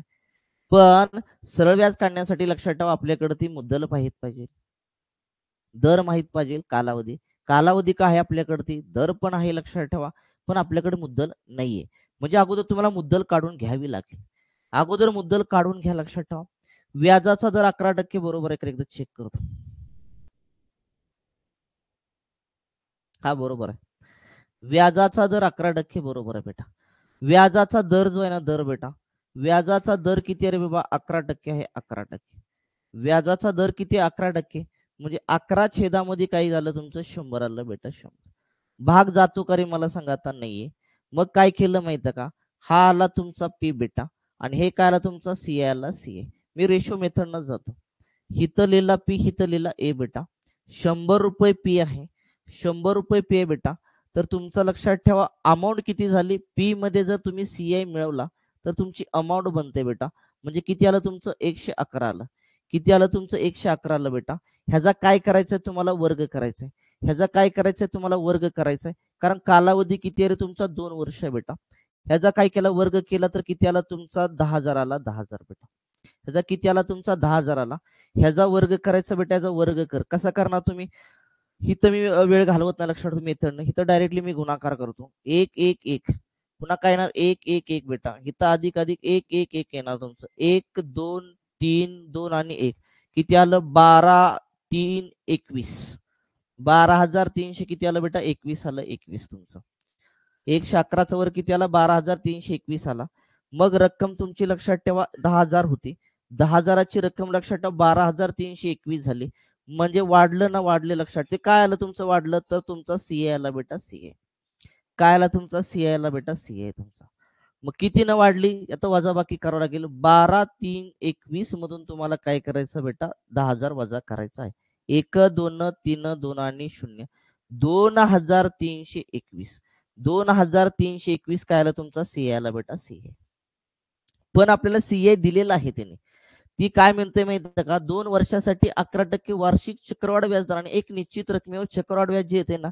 पण सरळ व्याज काढण्यासाठी लक्षात ठेवा, आपल्याकडे ती मुद्दल पाहिजे, दर माहित पाहिजे, कालावधी. कालावधी काय आहे आपल्याकडे? ती दर पण आहे लक्षात ठेवा, पण आपल्याकडे मुद्दल नाहीये. म्हणजे अगोदर तुम्हाला मुद्दल काढून घ्यावी लागेल. अगोदर मुद्दल काढून घ्या. लक्षात ठेवा, व्याजाचा दर 11% बरोबर आहे का? एकदा चेक करतो. हा बरोबर आहे. व्याजाचा दर 11% बरोबर आहे बेटा. व्याजाचा दर जो आहे ना, दर बेटा, व्याजाचा दर किती आहे रे बाबा? 11% आहे. 11%. व्याजाचा दर किती? 11%. म्हणजे 11 छेदामध्ये काही झालं तुमचं 100 आलं बेटा, 100. भाग जातो का रे? मला सांगा आता. नाहीये. मग काय केलं माहिती का? हा आला तुमचा पी बेटा आणि हे काय आला तुमचा? सी आला, सी ए. मी रेशो मेथडनं जातो. हितलेला पी, हितलेला ए बेटा. 100 रुपये पी आहे. 100 रुपये पी आहे बेटा. तर तुमचं लक्षात ठेवा, अमाऊंट किती झाली? पी मध्ये जर तुम्ही सीआय मिळवला तर तुमची अमाऊंट बनते बेटा. म्हणजे किती आलं तुमचं? 111 आलं. किती आलं तुमचं? 111 आलं बेटा. ह्याचा काय करायचंय तुम्हाला? वर्ग करायचंय. ह्याचा काय करायचंय तुम्हाला? वर्ग करायचंय. कारण कालावधी किती आहे रे तुमचा? 2 वर्ष बेटा. ह्याचा काय केला? वर्ग केला तर किती आला तुमचा? 10,000 आला. 10,000 बेटा. ह्याचा किती आला तुमचा? 10,000 आला. ह्याचा वर्ग करायचा बेटा. ह्याचा वर्ग कर. कसा करणार तुम्ही? इथं मी वेळ घालवत नाही. लक्षात ठेवा मेथडनं. इथं डायरेक्टली मी गुणाकार करतो. 1 1 1. पुन्हा काय येणार? 1 1 1 बेटा. इथं अधिक अधिक 1 1 1 येणार तुमचं. 1 2 3 2 आणि 1. किती आलं? 12 3 21. 12,300 किती आलं बेटा? 21 आलं. 21 तुमचं. 111चा वर किती आला? 12,321 आला. मग रक्कम तुमची लक्षात ठेवा 10,000 होती. 10,000ची रक्कम लक्षात ठेवा 12,321 झाली. म्हणजे वाढलं ना? वाढले. लक्षात. ते काय आलं तुमचं? वाढलं तर तुमचा सीए आला बेटा, सीए. काय आला तुमचा? सीए आला बेटा, सीए तुमचा. मग किती न वाढली आता वजाबाकी करावं लागेल. 12 3 21 मधून तुम्हाला काय करायचं बेटा 10,000 वजा करायचं आहे. 1 2 3 2 आणि 0 2321. 2321 काय आला तुमचा सी आला बेटा सी. पण आपल्याला सीए दिलेला आहे त्याने. ती काय म्हणते माहिती का 2 वर्षासाठी 11% वार्षिक चक्रवाढ व्याजदर आणि एक निश्चित रकमेवर चक्रवाढ व्याज जे येते ना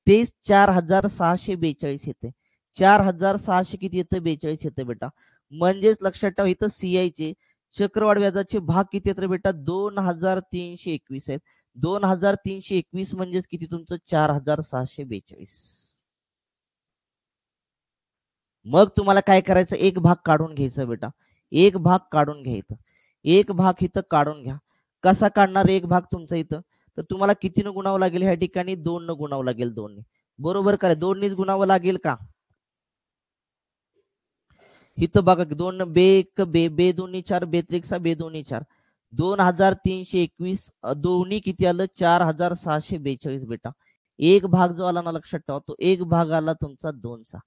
ते 4,642 येते. 4,600 किती येतं 42 येतं बेटा. म्हणजेच लक्षात ठेवा इथं सीआय चे चक्रवाढ व्याजाचे भाग किती येतात बेटा 2,321 आहेत. 2,321 म्हणजेच किती तुमचं 4,642. मग तुम्हाला काय करायचं एक भाग काढून घ्यायचा बेटा. एक भाग काढून घ्यायचा. एक भाग इथं काढून घ्या. कसा काढणार एक भाग तुमचा इथं तर तुम्हाला कितीनं गुणावं लागेल ह्या ठिकाणी 2 न गुणावं लागेल 2 ने. बरोबर का 2 नीच गुणावं लागेल का. इथं बघा 2 बे 1 बे बे 2 4 बे 3 6 बे 2 4 2,321 दोन्ही किती आलं 4,642 बेटा. एक भाग जो आला ना लक्षात ठेवा तो एक भाग आला तुमचा 2चा.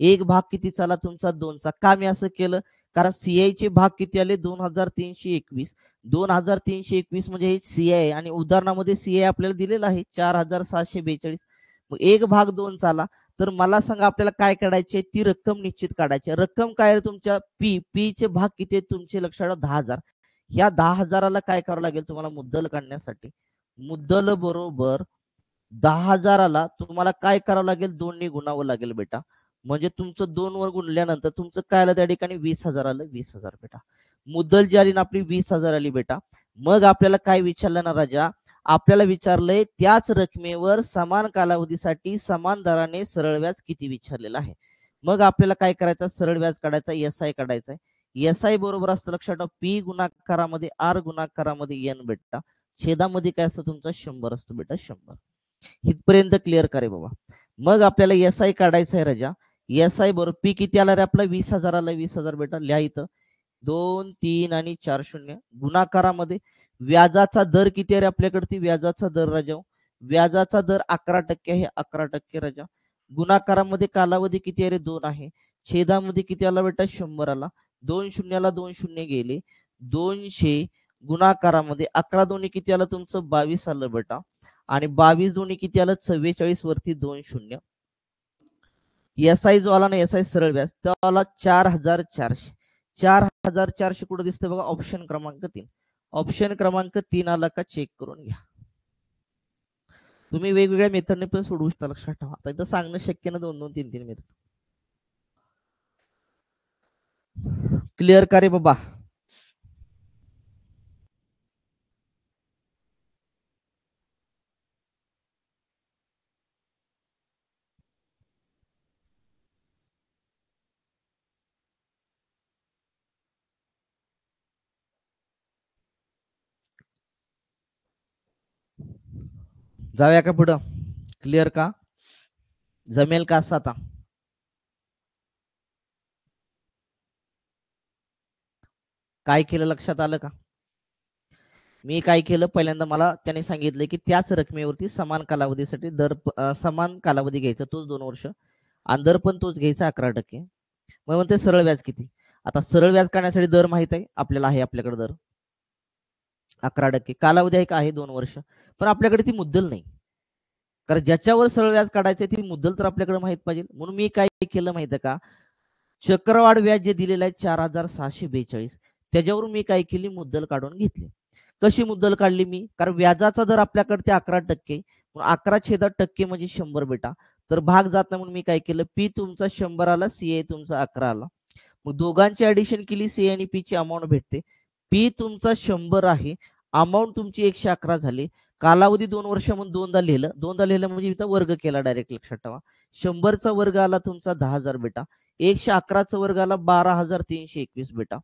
एक भाग किती आला तुमचा 2चा. का मी असं केलं कारण सीआय चे भाग किती आले 2,321. 2,321 म्हणजे हे सीआय आणि उदाहरणामध्ये सीआय आपल्याला दिलेला आहे 4,642. मग एक भाग 2चा आला तर मला सांगा आपल्याला काय काढायचे ती रक्कम निश्चित काढायची. रक्कम काय आहे तुमच्या पी पी चे भाग किती आहेत तुमचे लक्षात ठेवा 10,000. ह्या 10,000ला काय करावं लागेल तुम्हाला मुद्दल काढण्यासाठी. मुद्दल बरोबर 10,000ला तुम्हाला काय करावं लागेल 2 ने गुणावं लागेल बेटा. म्हणजे तुमचं 2 वर गुणल्यानंतर तुमचं काय आलं त्या ठिकाणी 20,000 आलं 20,000 बेटा. मुद्दल जी आली ना आपली 20,000 आली बेटा. मग आपल्याला काय विचारलं ना राजा आपल्याला विचारलंय त्याच रकमेवर समान कालावधीसाठी समान दराने सरळ व्याज किती विचारलेलं आहे. मग आपल्याला काय करायचं सरळ व्याज काढायचा एस आय काढायचा आहे. एस आय बरोबर असतं लक्षात ठेवा पी गुणाकारामध्ये आर गुणाकारामध्ये एन बेटा. छेदामध्ये काय असतं तुमचा 100 असतो बेटा 100. इथपर्यंत क्लिअर करे बाबा. मग आपल्याला एस आय काढायचं आहे राजा. एस आय बरोबर पी किती आला रे आपला 20,000 आला 20,000 बेटा लिहा इथं 2 3 आणि 4 शून्य गुणाकारामध्ये व्याजाचा दर किती आहे रे आपल्याकडे व्याजाचा दर राजा. व्याजाचा दर 11% आहे 11% राजा. गुणाकारामध्ये कालावधी किती आहे रे 2 आहे. छेदामध्ये किती आला बेटा 100 आला. 2 शून्याला 2 शून्य गेले 200 गुणाकारामध्ये 11 दोन्ही किती आलं तुमचं 22 आलं बेटा. आणि 22 दोन्ही किती आलं 44 वरती 2 शून्य. एस आय जो आला ना एस आय सरळ व्याज तो आला 4,400. 4,400 कुठं दिसतं बघा ऑप्शन क्रमांक 3. ऑप्शन क्रमांक 3 आला का चेक करून घ्या. तुम्ही वेगवेगळ्या मेथडने पण सोडवू शकता लक्षात ठेवा. आता इथं सांगणं शक्य ना 2 2 3 3 मेथड. क्लिअर का रे बाबा. जाऊया का पुढं. क्लिअर का जमेल का असं आता. काय केलं लक्षात आलं का. मी काय केलं पहिल्यांदा मला त्याने सांगितलं की त्याच रकमेवरती समान कालावधीसाठी दर समान कालावधी घ्यायचा तोच 2 वर्ष आणि दर पण तोच घ्यायचा 11%. मग म्हणते सरळ व्याज किती. आता सरळ व्याज काढण्यासाठी दर माहित आहे आपल्याला आहे आपल्याकडे दर 11%. कालावधी आहे का आहे 2 वर्ष. पण आपल्याकडे ती मुद्दल नाही. कारण ज्याच्यावर सरळ व्याज काढायचं ती मुद्दल तर आपल्याकडे माहित पाहिजे. म्हणून मी काय केलं माहिती आहे का चक्रवाढ व्याज जे दिलेलं आहे 4,642 त्याच्यावरून मी काय केली मुद्दल काढून घेतली. कशी मुद्दल काढली मी कारण व्याजाचा दर आपल्याकडे ते 11%. 11/टक्के म्हणजे 100 बेटा. तर भाग जात नाही म्हणून मी काय केलं पी तुमचा 100 आला सीए तुमचा 11 आला. मग दोघांची ऍडिशन केली सी आणि पी ची अमाऊंट भेटते. पी तुमचा 100 आहे अमाऊंट तुमची 111 झाली. कालावधी 2 वर्ष म्हणून दोनदा लिहिलं म्हणजे इथं वर्ग केला डायरेक्ट लक्षात ठेवा. 100चा वर्ग आला तुमचा 10,000 बेटा. 111चा वर्ग आला 12,321 बेटा.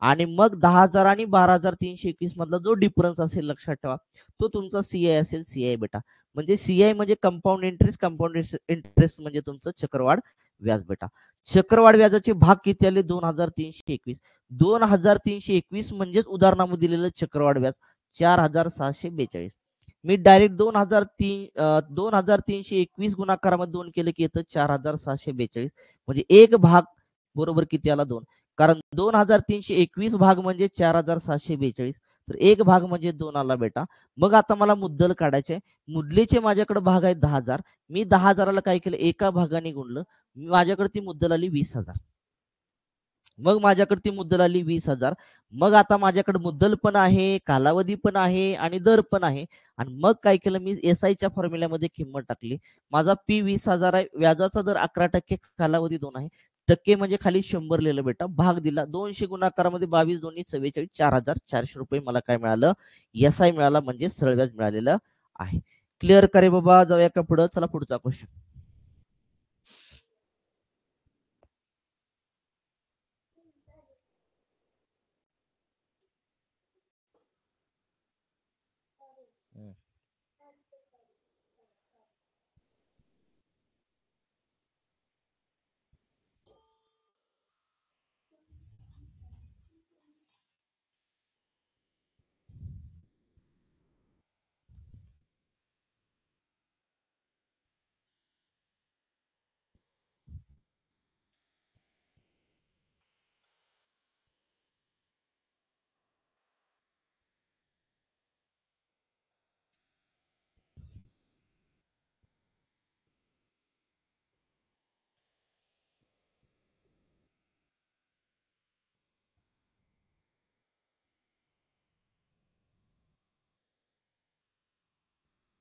आणि मग 10,000 आणि 12,321 मधला जो डिफरन्स असेल लक्षात ठेवा तो तुमचा सीआय असेल सीआय बेटा. म्हणजे सीआय म्हणजे कंपाऊंड इंटरेस्ट म्हणजे तुमचं चक्रवाढ व्याज बेटा. चक्रवाढ व्याजाचे भाग किती आले 2,321. 2,321 म्हणजेच उदाहरणामध्ये दिलेलं चक्रवाढ व्याज 4,642. मी डायरेक्ट 2,321 गुणाकारामध्ये 2 केलं की येतं 4,642. म्हणजे एक भाग बरोबर किती आला 2. कारण 2321 भाग म्हणजे 4742, तर एक भाग म्हणजे 2 आला बेटा. मग आता मला मुद्दल काढायचे. मुद्दलीचे माझ्याकडे भाग आहेत 10,000. मी 10,000ला काय केलं, एका भागाने गुणलं. माझ्याकडे ती मुद्दल आली 20,000. मग माझ्याकडे ती मुद्दल आली 20,000. मग आता माझ्याकडे मुद्दल पण आहे, कालावधी पण आहे आणि दर पण आहे. आणि मग काय केलं, मी एसआयच्या फॉर्म्युल्यामध्ये किंमत टाकली. माझा पी 20,000 आहे, व्याजाचा दर 11%, कालावधी 2 आहे. टक्के म्हणजे खाली 100 लिहिलं बेटा, भाग दिला. 200 गुणाकारामध्ये 22 दोन्ही 44, 4,400 रुपये मला काय मिळालं, एसआय मिळाला, म्हणजे सरळ व्याज मिळालेलं आहे. क्लिअर करे बाबा, जाऊया का पुढं. चला पुढचा क्वेश्चन.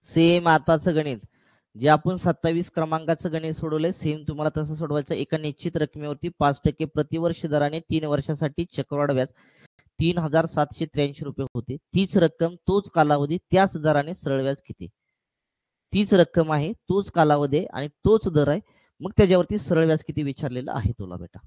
सेम आताचं गणित जे आपण 27 क्रमांकाचं गणित सोडवलंय, सेम तुम्हाला तसं सोडवायचं. एका निश्चित रकमेवरती 5% प्रतिवर्ष दराने 3 वर्षासाठी चक्रवाढ व्याज 3,783 रुपये होते. तीच रक्कम, तोच कालावधी, त्याच दराने सरळ व्याज किती? तीच रक्कम आहे, तोच कालावधी आहे आणि तोच दर आहे. मग त्याच्यावरती सरळ व्याज किती विचारलेलं आहे तुला बेटा.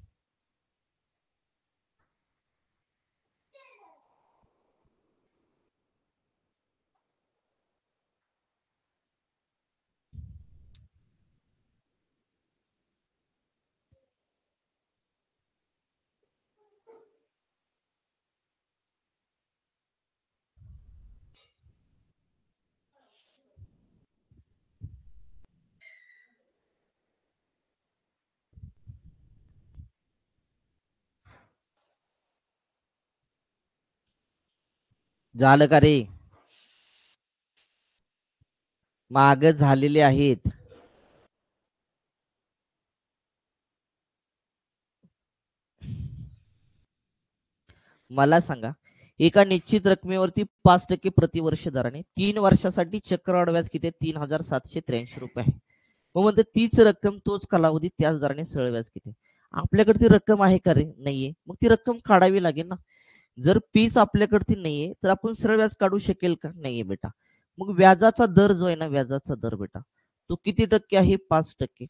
झालं का रे? माग झालेले आहेत. मला सांगा, एका निश्चित रकमेवरती 5% प्रतिवर्ष दराने 3 वर्षासाठी चक्रवाढ व्याज किती आहे? 3,783 रुपये आहे. मग म्हणते तीच रक्कम, तोच कालावधी, त्याच दराने सरळ व्याज किती? आपल्याकडे ती रक्कम आहे का रे? नाहीये. मग ती रक्कम काढावी लागेल ना. जर पीच आपल्याकडे नाहीये, तर आपण सरळ व्याज काढू शकेल का? नाहीये बेटा. मग व्याजाचा दर जो आहे ना, व्याजाचा दर बेटा, तो किती टक्के आहे? 5%.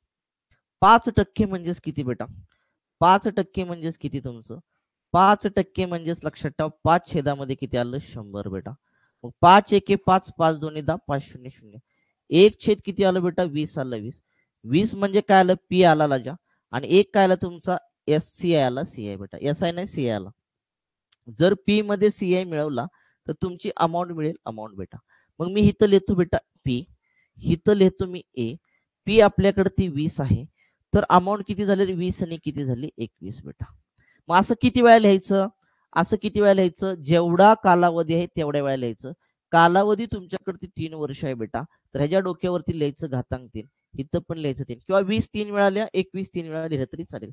5% म्हणजेच किती बेटा? 5% म्हणजेच किती तुमचं? 5% म्हणजेच लक्षात ठेवा, 5 छेदामध्ये किती आलं? 100 बेटा. मग 5 1 5, 5 2 10, 5 0 0. 1 छेद किती आलं बेटा? 20 आलं. 20 म्हणजे काय आलं? पी आला राजा. आणि एक काय आला तुमचा? एस सी आय आला. सी आय बेटा, एस आय नाही, सी आय आला. जर पी मध्ये सी आय मिळवला तर तुमची अमाऊंट मिळेल, अमाऊंट बेटा. मग मी इथं लिहितो बेटा पी, इथं लिहितो मी ए. पी आपल्याकडे ती 20 आहे, तर अमाऊंट किती झाली? 20 आणि किती झाली? 21 बेटा. मग असं किती वेळा लिहायचं? असं किती वेळा लिहायचं? जेवढा कालावधी आहे तेवढ्या वेळा लिहायचं. कालावधी तुमच्याकडे 3 वर्ष आहे बेटा, तर ह्याच्या डोक्यावरती लिहायचं घातांक 3. इथं पण लिहायचं 3, किंवा 20 3 वेळा लिहा, 21 3 वेळा लिहिलं तरी चालेल.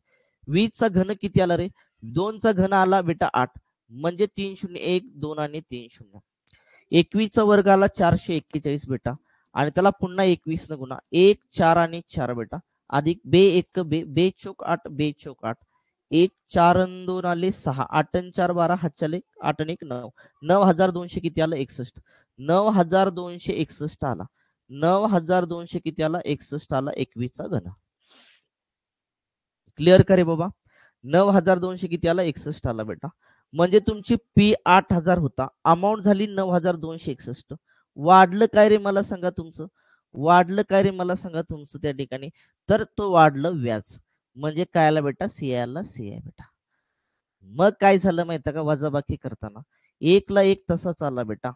20चा घन किती आला रे? 2चा घन आला बेटा 8, म्हणजे 3 0 1 2 आणि 3 0. 21चा वर्ग आला 441 बेटा, आणि त्याला पुन्हा 21 न गुणा. 1 4 आणि 4 बेटा, अधिक बे 1 बे, बे चोक 8, बे चोक 8. 1 4 आणि 2 आले 6, 8 आणि 4 12, हातच्याले 8 आणि 1 9. 9,200 किती आलं? 61. 9,261 आला. 9,200 किती आला? 61 आला. 21चा घन. क्लिअर करे बाबा. 9,200 किती आला? 61 आला बेटा. म्हणजे तुमची पी 8,000 होता, अमाऊंट झाली 9,261. वाढलं काय रे मला सांगा तुमचं? वाढलं काय रे मला सांगा तुमचं त्या ठिकाणी? तर तो वाढलं व्याज. म्हणजे काय आला बेटा? सी आय ला सी आय बेटा. मग काय झालं माहिती का? वजाबाकी करताना 1ला 1 तसाच आला बेटा,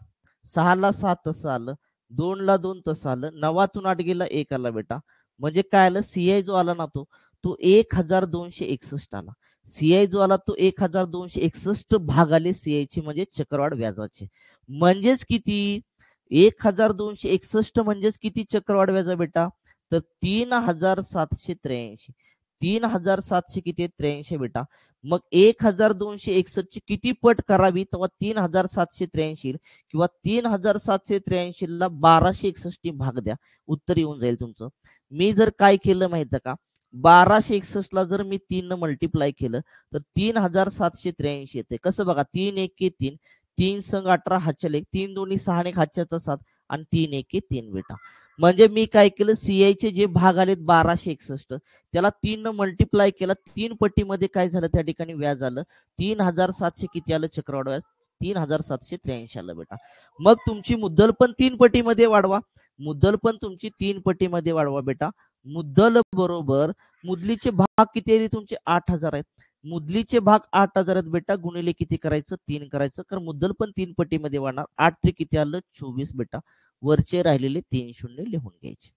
6ला 6 तसं आलं, 2ला 2 तसं आलं, 9तून 8 गेला 1 आला बेटा. म्हणजे काय आलं? सीआय जो आला ना, तो तो 1261 आला. सीआय जो आला तो 1261 भागाले सीआय ची म्हणजे चक्रवाढ व्याजाचे. म्हणजेच किती? 1261 म्हणजेच किती चक्रवाढ व्याज बेटा? तर 3783. 3700 किती? 83 बेटा. मग 1261 ची किती पट करावी तेव्हा 3783 किंवा 3783 ला 1261 भाग द्या, उत्तर येऊन जाईल तुमचं. मी जर काय केलं माहिती का, 1261 ला जर मी 3 मल्टिप्लाय केलं तर 3783 येते. कसं बघा, 3 1 3, 3 संग 18 हातच्या लेख, 3 दोन्ही 6 आणि हातच्याचा 7 आणि 3 1 3 बेटा. म्हणजे मी काय केलं, सीआय चे जे भाग आलेत 1261 त्याला 3 न मल्टिप्लाय केला, 3 पटीमध्ये काय झालं त्या ठिकाणी व्याज आलं 3700 किती आलं चक्रवाढ व्याज? 3783 आलं बेटा. मग तुमची मुद्दल पण 3 पटीमध्ये वाढवा, मुद्दल पण तुमची 3 पटीमध्ये वाढवा बेटा. मुद्दल बरोबर मुदलीचे भाग किती आहेत तुमचे? 8000 आहेत. मुदलीचे भाग 8000 आहेत बेटा, गुणिले किती करायचं? 3 करायचं, कारण मुद्दल पण 3 पटीमध्ये वाढणार. 8 ते किती आलं? 24 बेटा. वरचे राहिलेले 3 शून्य लिहून घ्यायचे.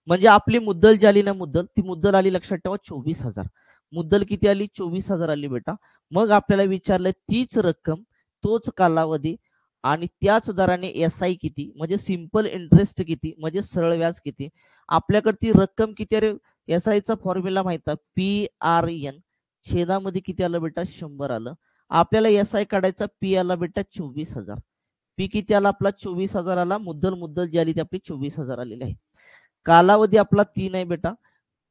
म्हणजे आपली मुद्दल जी आली ना, मुद्दल ती मुद्दल आली लक्षात ठेवा 24,000. मुद्दल किती आली? 24,000 आली बेटा. मग आपल्याला विचारलंय तीच रक्कम, तोच कालावधी आणि त्याच दराने एसआय किती, म्हणजे सिंपल इंटरेस्ट किती, म्हणजे सरळ व्याज किती. आपल्याकडे ती रक्कम किती आहे? एसआयचा फॉर्म्युला माहित आहे, पी आर एन छेदामध्ये किती आलं बेटा? 100 आलं. आपल्याला एसआय काढायचा, पी आला बेटा 24,000. पी किती आला आपला? 24,000 आला. मुद्दल मुद्दल जी आली ती आपली 24,000 आलेली आहे. कालावधी आपला 3 आहे बेटा.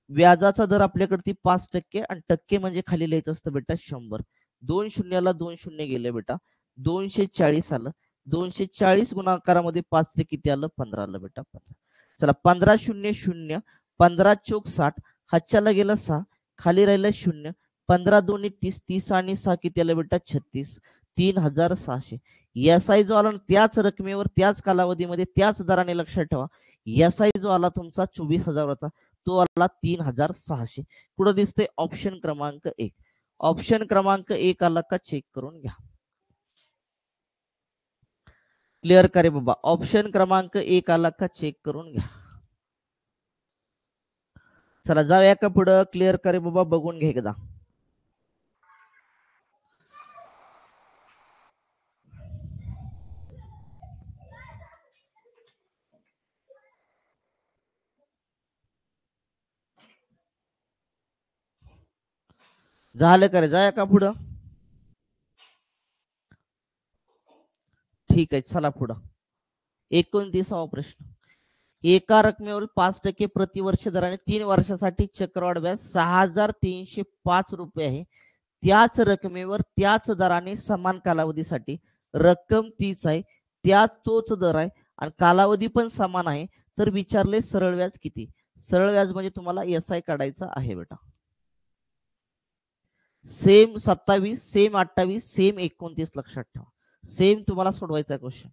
व्याजाचा दर आपल्याकडे ती 5% आणि टक्के म्हणजे खाली लिहायचं असतं बेटा 100. 2 शून्याला 2 शून्य गेले बेटा, 240 आलं. 240 गुणाकारामध्ये 5 ते किती आलं? 15 आलं बेटा. 15. चला, 15 शून्य शून्य, 15 चोक 60, हातच्याला गेला 6, खाली राहिलं 0. 15 दोन्ही 30, 30 आणि 6 किती आलं बेटा? 36. 3600. एसआय जो आला त्याच रकमेवर त्याच कालावधीमध्ये त्याच दराने, लक्षात ठेवा, एसआय जो आला तुमचा 24,000चा तो आला 3600. कुठं दिसतंय? ऑप्शन क्रमांक 1. ऑप्शन क्रमांक 1 आला का चेक करून घ्या. क्लिअर करे बाबा, ऑप्शन क्रमांक 1 आला का चेक करून घ्या. चला जाऊया का पुढं? क्लिअर करे बाबा, बघून घे एकदा. झालं करे, जाऊया का पुढं? ठीक आहे, चला पुढं. 29वा प्रश्न. एका रकमेवर 5% प्रतिवर्ष दराने 3 वर्षासाठी चक्रवाढ व्याज 6,305 रुपये आहे. त्याच रकमेवर त्याच दराने समान कालावधीसाठी रक्कम तीच आहे, त्याच तोच दर आहे आणि कालावधी पण समान आहे, तर विचारले सरळ व्याज किती. सरळ व्याज म्हणजे तुम्हाला एसआय काढायचा आहे बेटा. सेम 27, सेम 28, सेम 29 लक्षात ठेवा. सेम तुम्हाला सोडवायचा क्वेश्चन.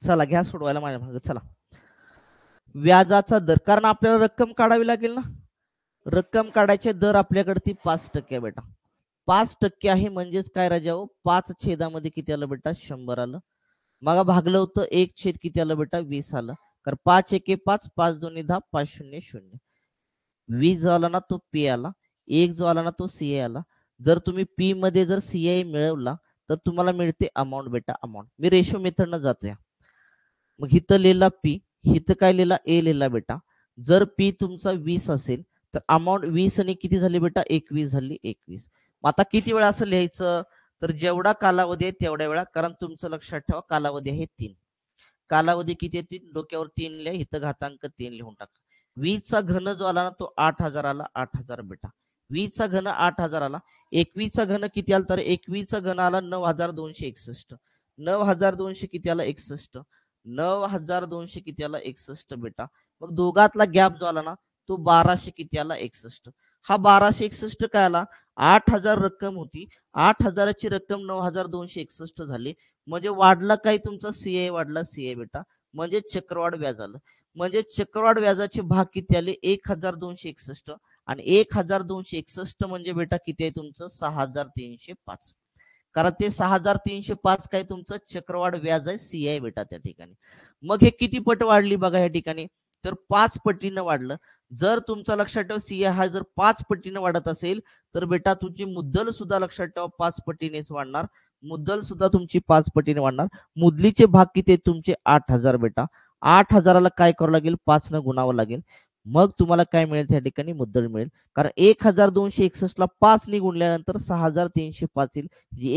चला घ्या सोडवायला माझ्या मागे. चला, व्याजाचा दर, कारण आपल्याला रक्कम काढावी लागेल ना. रक्कम काढायचे दर आपल्याकडे ती 5% बेटा. 5% आहे म्हणजेच काय राजा हो? 5 छेदामध्ये किती आलं बेटा? 100 आलं. मग भागलं होतं 1 छेद किती आलं बेटा? 20 आलं. तर 5 1 5, 5 2 10, 5 0 0. 20 जो आला ना तो पी आला, 1 जो आला ना तो सीआय आला. जर तुम्ही पी मध्ये जर सीआय मिळवला तर तुम्हाला मिळते अमाऊंट बेटा, अमाऊंट. मी रेशो मेथडनं जातोय. मग इथं लिहिला पी, इथं काय लिहिला? ए लिहिला बेटा. जर पी तुमचा 20 असेल तर अमाऊंट 20 आणि किती झाली बेटा? 21 झाली. 21. आता किती वेळा असं लिहायचं? तर जेवढा कालावधी आहे तेवढ्या वेळा, कारण तुमचं लक्षात ठेवा कालावधी आहे 3. कालावधी किती आहे? 3. डोक्यावर 3 लिहा, इथं घातांक 3 लिहून टाका. 20 चा घन जो आला ना तो 8000 आला. 8000 बेटा. 20 चा घन 8000 आला. 21 चा घन किती आला? तर 21 चा घन आला 9261. 9200 किती आला? 61. 9200 किती आला? 61 बेटा. मग दोघातला गॅप जो आला ना तो 1200 किती आला? 61. हा 1261 काय आला? 8000 रक्कम होती, 8000ची रक्कम 9261 झाली. म्हणजे वाढला काय तुमचा? सीआय वाढला. सीआय बेटा, म्हणजे चक्रवाढ व्याज आलं. म्हणजे चक्रवाढ व्याजाचे भाग किती आले? 1261. आणि 1261 म्हणजे बेटा किती आहे तुमचं? 6305. कारण ते 6,305 काय तुमचं चक्रवाढ व्याज आहे, सी आहे बेटा त्या ठिकाणी. मग हे किती पट वाढली बघा या ठिकाणी, तर 5 पटीनं वाढलं. जर तुमचा लक्षात ठेवा सी हा जर 5 पटीनं वाढत असेल तर बेटा तुमची मुद्दल सुद्धा लक्षात ठेवा 5 पटीनेच वाढणार. मुद्दल सुद्धा तुमची 5 पटीने वाढणार. मुदलीचे भाग किती आहेत तुमचे 8,000 बेटा. 8,000ला काय करावं लागेल 5 न गुणावं लागेल. मग तुम्हाला काय मिळेल त्या ठिकाणी मुद्दल मिळेल. कारण 1,261 ला 5 ने गुणल्यानंतर 6,305 येईल.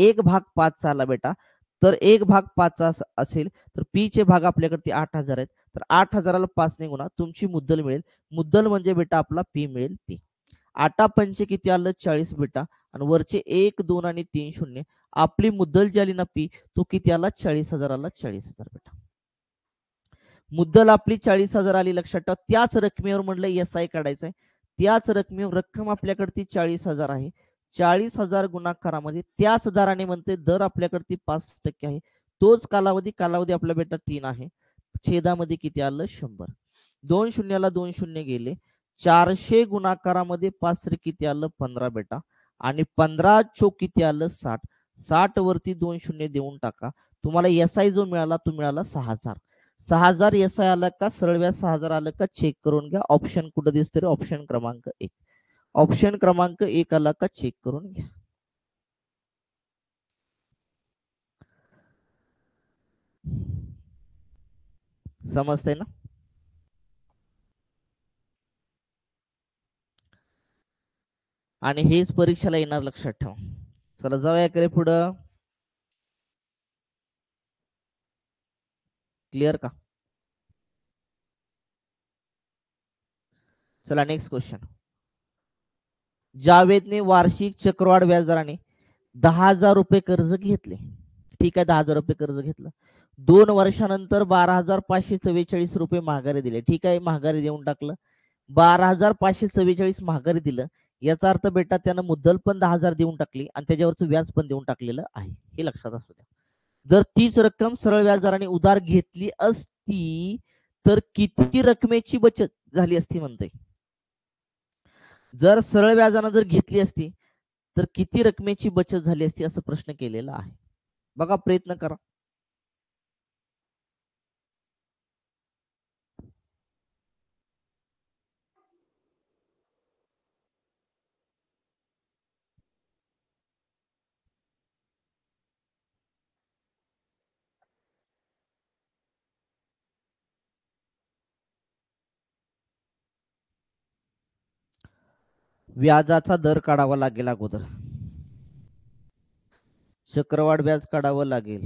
एक भाग 5 आला बेटा. तर एक भाग 5 असेल तर पी चे भाग आपल्याकडे 8,000 आहेत. तर 8,000ला 5 ने गुणा तुमची मुद्दल मिळेल. मुद्दल म्हणजे बेटा आपला पी मिळेल पी. 8 पंचे किती आलं 40 बेटा. आणि वरचे 1 2 आणि 3 शून्य. आपली मुद्दल जी आली ना पी तो किती आला 40,000 आला 40,000 बेटा. मुद्दल आपली 40,000 आली लक्षात ठेवा. त्याच रकमेवर म्हणलं एस आय काढायचंय. त्याच रकमेवर रक्कम आपल्याकडे 40,000 आहे. 40,000 गुणाकारामध्ये त्याच दराने म्हणते दर आपल्याकडे 5% आहे. तोच कालावधी कालावधी आपला बेटा 3 आहे. छेदामध्ये किती आलं 100. 2 शून्याला 2 शून्य गेले. 400 गुणाकारामध्ये 5 रे किती आलं 15 बेटा. आणि 15 चोक किती आलं 60. 60 वरती 2 शून्य देऊन टाका. तुम्हाला एस आय जो मिळाला तो मिळाला 6,000. 6,000 एस आय आलं का सरळ व्याज 6,000 आलं का चेक करून घ्या. ऑप्शन कुठं दिसते रे ऑप्शन क्रमांक 1. ऑप्शन क्रमांक 1 आला का चेक करून घ्या. समजतंय ना. आणि हेच परीक्षेला येणार लक्षात ठेवा. चला जाऊया इकडे पुढं. क्लिअर का. चला नेक्स्ट क्वेश्चन. जावेदने वार्षिक चक्रवाढ व्याजदराने 10,000 रुपये कर्ज घेतले. ठीक आहे 10,000 रुपये कर्ज घेतलं. 2 वर्षानंतर 12,544 रुपये माघारी दिले. ठीक आहे माघारी देऊन टाकलं. 12,544 माघारी दिलं. याचा अर्थ बेटा त्यानं मुद्दल पण 10,000 देऊन टाकली आणि त्याच्यावरचं व्याज पण देऊन टाकलेलं आहे. हे लक्षात असू द्या. जर तीच रक्कम सरळ व्याजदराने उधार घेतली असती तर किती रकमेची बचत झाली असती म्हणते. जर सरळ व्याजानं जर घेतली असती तर किती रकमेची बचत झाली असती असं प्रश्न केलेला आहे. बघा प्रयत्न करा. व्याजाचा दर काढावा लागेल अगोदर. चक्रवाढ व्याज काढावं लागेल.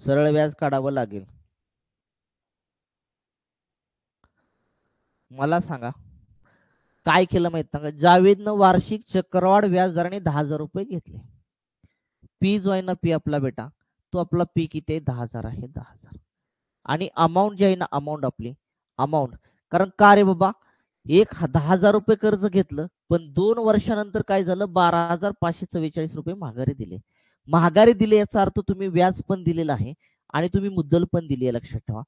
सरळ व्याज काढावं लागेल. मला सांगा काय केलं माहित ना. जावेदनं वार्षिक चक्रवाढ व्याज दराने 10,000 रुपये घेतले. पी जो आहे ना पी आपला बेटा तो आपला पी किती आहे 10,000 आहे 10,000. आणि अमाऊंट जी आहे ना अमाऊंट आपली अमाऊंट कारण का रे बाबा 10,000 रुपये कर्ज घेतलं पण 2 वर्षानंतर काय झालं 12,544 रुपये माघारी दिले. माघारी दिले याचा अर्थ तुम्ही व्याज पण दिलेलं आहे आणि तुम्ही मुद्दल पण दिली आहे लक्षात ठेवा.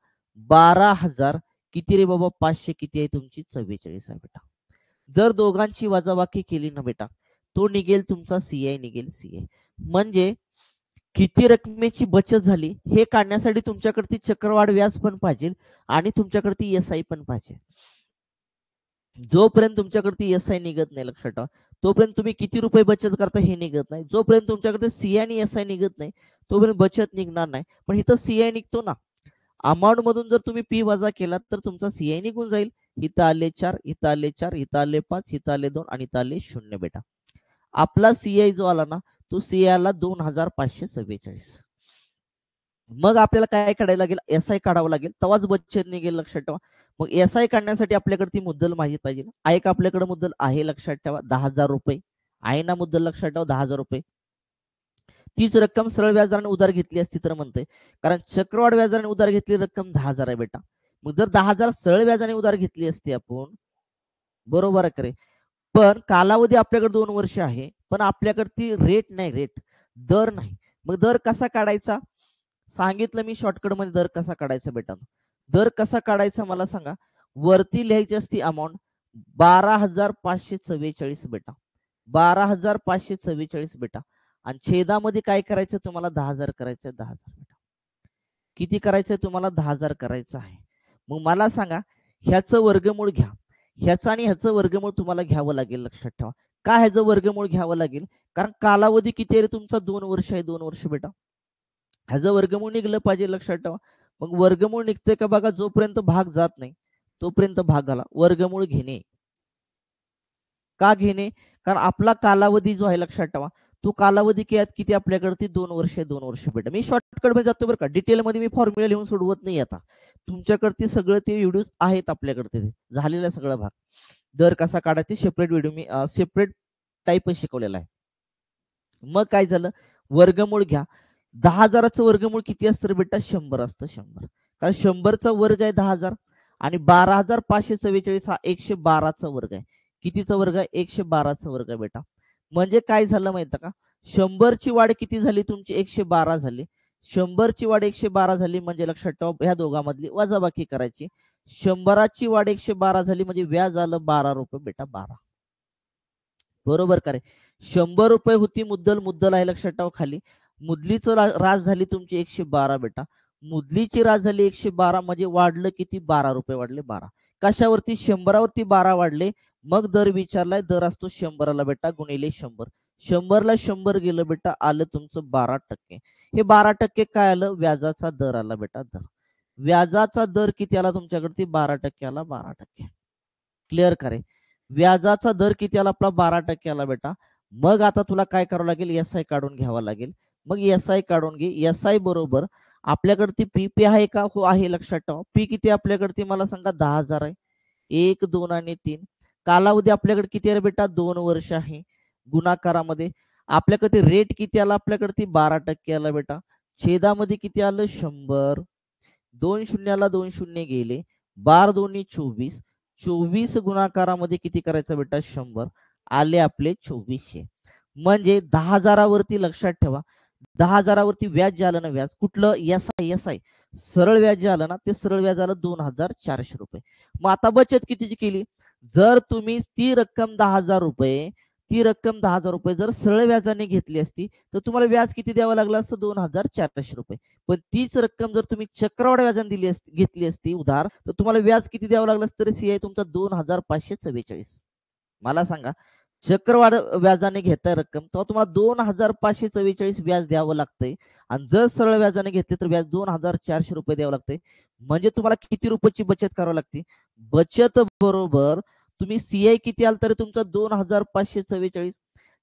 12,000 किती रे बाबा 500 किती आहे तुमची 44 आहे बेटा. जर दोघांची वजाबाकी केली ना बेटा तो निघेल तुमचा सीआय निघेल सीआय. म्हणजे किती रकमेची बचत झाली हे काढण्यासाठी तुमच्याकडे चक्रवाढ व्याज पण पाहिजे आणि तुमच्याकडे एस आय पण पाहिजे. जोपर्यंत तुमच्याकडे एस आय निघत नाही लक्षात ठेवा तोपर्यंत तुम्ही किती रुपये बचत करता हे निघत नाही. जोपर्यंत तुमच्याकडे सी आणि एस आय निघत नाही तोपर्यंत बचत निघणार नाही. पण इथं सीआय निघतो ना. अमाऊंट मधून जर तुम्ही पी वजा केला तर तुमचा सीआय निघून जाईल. इथं आले 4 इथं आले 4 इथं आले 5 इथं आले 2 आणि इथं आले 0 बेटा. आपला सीआय जो आला ना तो सीआय आला 2,544. मग आपल्याला काय काढायला लागेल एस आय काढावं लागेल तेव्हाच बचत निघेल लक्षात ठेवा. मग एस आय काढण्यासाठी आपल्याकडे ती मुद्दल माहिती पाहिजे. आहे का आपल्याकडे मुद्दल आहे लक्षात ठेवा 10,000 रुपये आहे ना मुद्दल लक्षात ठेवा 10,000 रुपये. तीच रक्कम सरळ व्याजदराने उधार घेतली असती तर म्हणते कारण चक्रवाढ व्याजाने उधार घेतली रक्कम 10,000 आहे बेटा. मग जर 10,000 सरळ व्याजाने उधार घेतली असती आपण बरोबर आहे करे. पण कालावधी आपल्याकडे 2 वर्ष आहे पण आपल्याकडे ती रेट नाही रेट दर नाही. मग दर कसा काढायचा सांगितलं मी शॉर्टकट मध्ये दर कसा काढायचा बेटा. दर कसा काढायचा मला सांगा. वरती लिहायची असती अमाऊंट 12,544 बेटा. 12,544 बेटा. आणि छेदामध्ये काय करायचं तुम्हाला 10,000 करायचं, 10,000 बेटा. किती करायचंय तुम्हाला 10,000 करायचं आहे. मग मला सांगा ह्याचं वर्गमूळ घ्या. ह्याचं आणि ह्याचं वर्गमूळ तुम्हाला घ्यावं लागेल. लक्षात ठेवा. का ह्याचं वर्गमूळ घ्यावं लागेल? कारण कालावधी किती आहे तुमचा 2 वर्ष आहे. 2 वर्ष बेटा. ह्याचं वर्गमूळ निघलं पाहिजे. लक्षात ठेवा. मग वर्गमूळ निघते का बघा. जोपर्यंत भाग जात नाही तोपर्यंत भागाला वर्गमूळ घेणे. का घेणे? कारण आपला कालावधी जो आहे लक्षात ठेवा तो कालावधी किती आपल्याकडे 2 वर्ष 2 वर्ष बेटा. मी शॉर्टकट मध्ये जातो बरं का. डिटेल मध्ये मी फॉर्म्युला लिहून सोडवत नाही आता. तुमच्याकडे सगळं ते व्हिडिओ आहेत आपल्याकडे झालेला सगळा भाग. दर कसा काढायचा सेपरेट व्हिडिओ मी सेपरेट टाईप शिकवलेला आहे. मग काय झालं वर्गमूळ घ्या. 10,000चं वर्गमूळ किती असतं बेटा 100 असतं 100. कारण 100चा वर्ग आहे 10,000 आणि 12,544 हा 112चा वर्ग आहे. कितीचा वर्ग आहे 112चा वर्ग आहे बेटा. म्हणजे काय झालं माहिती का 100ची वाढ किती झाली तुमची 112 झाली. 100ची वाढ 112 झाली म्हणजे लक्षात ठेवा ह्या दोघांमधली वजाबाकी करायची. 100ची वाढ 112 झाली म्हणजे व्याज आलं 12 रुपये बेटा 12. बरोबर का रे. 100 रुपये होती मुद्दल. मुद्दल आहे लक्षात ठेवा खाली. मुदलीचं रास झाली तुमची 112 बेटा. मुदलीची रास झाली 112 म्हणजे वाढलं किती 12 रुपये वाढले 12. कशावरती 100वरती 12 वाढले. मग दर विचारलाय. दर असतो 100ला बेटा गुणिले 100. 100ला 100 गेलं बेटा आलं तुमचं 12%. हे 12% काय आलं व्याजाचा दर आला बेटा. दर व्याजाचा दर किती आला तुमच्याकडे 12% आला 12%. क्लिअर करे. व्याजाचा दर किती आला आपला 12% आला बेटा. मग आता तुला काय करावं लागेल एस आय काढून घ्यावा लागेल. मग एस आय काढून घे. एस आय बरोबर आपल्याकडे पी पी आहे का हो आहे. लक्षात ठेवा पी किती आपल्याकडे मला सांगा 10,000 आहे. 1 2 आणि 3 कालावधी आपल्याकडे किती आहे बेटा 2 वर्ष आहे. गुणाकारामध्ये आपल्याकडे रेट किती आला आपल्याकडे 12% आला बेटा. छेदामध्ये किती आलं 100. 2 शून्याला 2 शून्य गेले. 12 दोन्ही 24. 24 गुणाकारामध्ये किती करायचं बेटा 100 आले आपले 2400. म्हणजे 10,000वरती लक्षात ठेवा 10,000वरती व्याज जे आलं ना व्याज कुठलं एस आय एस आय सरळ व्याज जे आलं ना ते सरळ व्याज आलं 2,400 रुपये. मग आता बचत कितीची केली. जर तुम्ही ती रक्कम 10,000 रुपये ती रक्कम 10,000 रुपये जर सरळ व्याजाने घेतली असती तर तुम्हाला व्याज किती द्यावं लागलं असतं 2,400 रुपये. पण तीच रक्कम जर तुम्ही चक्रवाढ व्याजाने घेतली असती उधार तर तुम्हाला व्याज किती द्यावं लागलं असतं सीआय तुमचा 2,544. मला सांगा चक्रवाढ व्याजाने घेताय रक्कम तेव्हा तुम्हाला 2,544 व्याज द्यावं लागतंय. आणि जर सरळ व्याजाने घेतले तर व्याज 2,400 रुपये द्यावं लागतंय. म्हणजे तुम्हाला किती रुपयाची बचत करावी लागते. बचत बरोबर तुम्ही सीआय किती आल तरी तुमचा 2,544.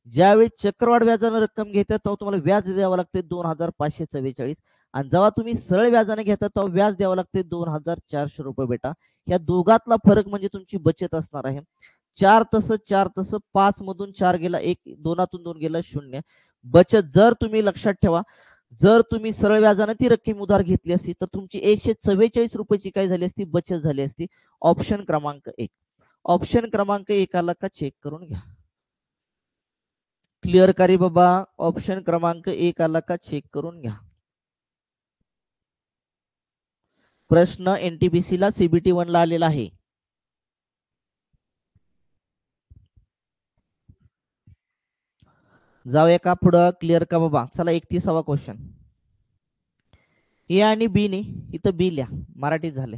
ज्यावेळी चक्रवाढ व्याजाने रक्कम घेतात तेव्हा तुम्हाला व्याज द्यावं लागते 2,544. आणि जेव्हा तुम्ही सरळ व्याजाने घेता तेव्हा व्याज द्यावं लागते 2,400 रुपये बेटा. या दोघातला फरक म्हणजे तुमची बचत असणार आहे. 4 तसं 4 तसं 5 मधून 4 गेला 1 2तून 2 गेला 0. बचत जर तुम्ही लक्षात ठेवा जर तुम्ही सरळ व्याजाने ती रक्कम उधार घेतली असती तर तुमची 144 रुपयाची काय झाली असती बचत झाली असती. ऑप्शन क्रमांक 1. ऑप्शन क्रमांक 1 आला का चेक करून घ्या. क्लिअर करी बाबा. ऑप्शन क्रमांक 1 आला का चेक करून घ्या. प्रश्न एनटीपीसी ला सीबीटी 1 ला आलेला आहे. जाऊया का पुढं. क्लिअर का बाबा. चला 31वा क्वेश्चन. ए आणि बी ने इथं बी लिहा मराठीत झाले.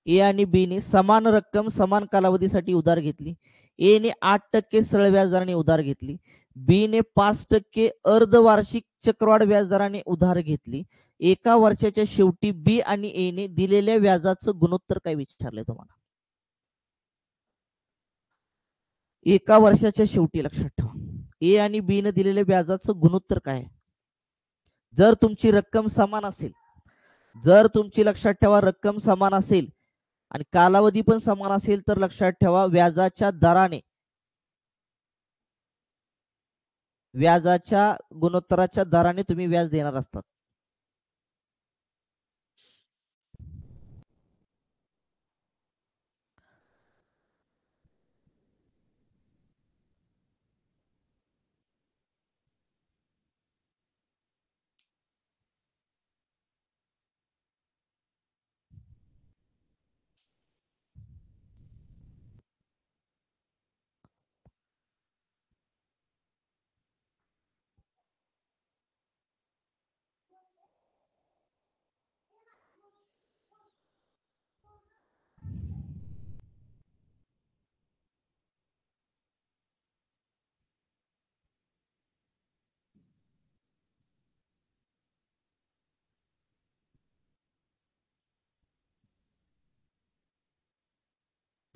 ए आणि बी ने समान रक्कम समान कालावधीसाठी उधार घेतली. ए ने 8% सरळ व्याजदराने उधार घेतली. बी ने 5% अर्धवार्षिक चक्रवाढ व्याजदराने उधार घेतली. एका वर्षाच्या शेवटी बी आणि ए ने दिलेल्या व्याजाचं गुणोत्तर काय विचारलंय तुम्हाला. एका वर्षाच्या शेवटी लक्षात ठेवा ए आणि बी ने दिलेल्या व्याजाचं गुणोत्तर काय आहे. जर तुमची रक्कम समान असेल जर तुमची लक्षात ठेवा रक्कम समान असेल आणि कालावधी पण समान असेल तर लक्षात ठेवा व्याजाच्या गुणोत्तराच्या दराने तुम्ही व्याज देणार असतात.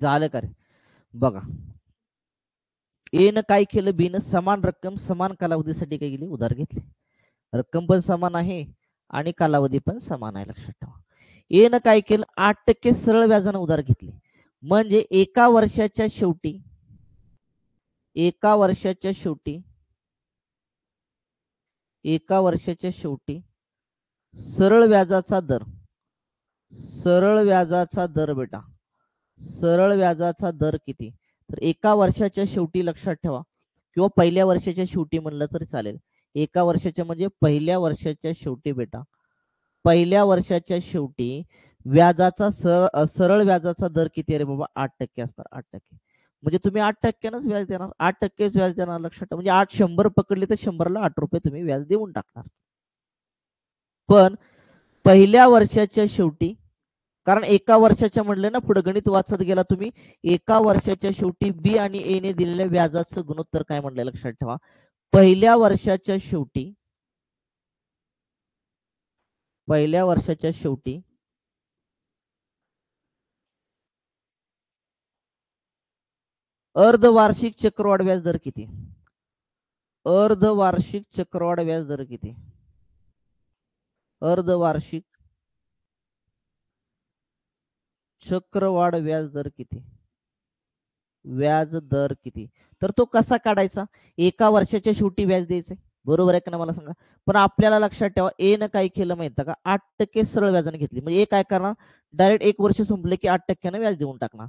झालं का रे? बघा, ए न काय केलं, बी न समान रक्कम समान कालावधीसाठी काय केली, उधार घेतली. रक्कम पण समान आहे आणि कालावधी पण समान आहे, लक्षात ठेवा. ए न काय केलं, 8% सरळ व्याजानं उधार घेतली. म्हणजे एका वर्षाच्या शेवटी एका वर्षाच्या शेवटी एका वर्षाच्या शेवटी सरळ व्याजाचा दर सरळ व्याजाचा दर बेटा सरळ व्याजाचा दर किती? तर एका वर्षाच्या शेवटी लक्षात ठेवा, किंवा पहिल्या वर्षाच्या शेवटी म्हणलं तरी चालेल. एका वर्षाच्या म्हणजे पहिल्या वर्षाच्या शेवटी बेटा, पहिल्या वर्षाच्या शेवटी व्याजाचा सरळ व्याजाचा दर किती आहे रे बाबा? 8% असणार, 8%. म्हणजे तुम्ही 8%नंच व्याज देणार, 8% व्याज देणार, लक्षात ठेवा. म्हणजे 8 100 पकडले तर 100ला 8 रुपये तुम्ही व्याज देऊन टाकणार. पण पहिल्या वर्षाच्या शेवटी, कारण एका वर्षाच्या म्हणले ना, पुढे गणित वाचत गेला तुम्ही, एका वर्षाच्या शेवटी बी आणि ए ने दिलेल्या व्याजाचं गुणोत्तर काय म्हणलंय, लक्षात ठेवा. पहिल्या वर्षाच्या शेवटी अर्धवार्षिक चक्रवाढ व्याज दर किती? अर्धवार्षिक चक्रवाढ व्याज दर किती? अर्धवार्षिक चक्रवाढ व्याज दर किती? व्याज दर किती? तर तो कसा काढायचा? एका वर्षाच्या शेवटी व्याज द्यायचे, बरोबर आहे का ना, मला सांगा. पण आपल्याला लक्षात ठेवा, ए न काय केलं माहिती का, 8% सरळ व्याजाने घेतली. म्हणजे ए काय करणार, डायरेक्ट एक वर्ष संपले की 8%ने व्याज देऊन टाकणार.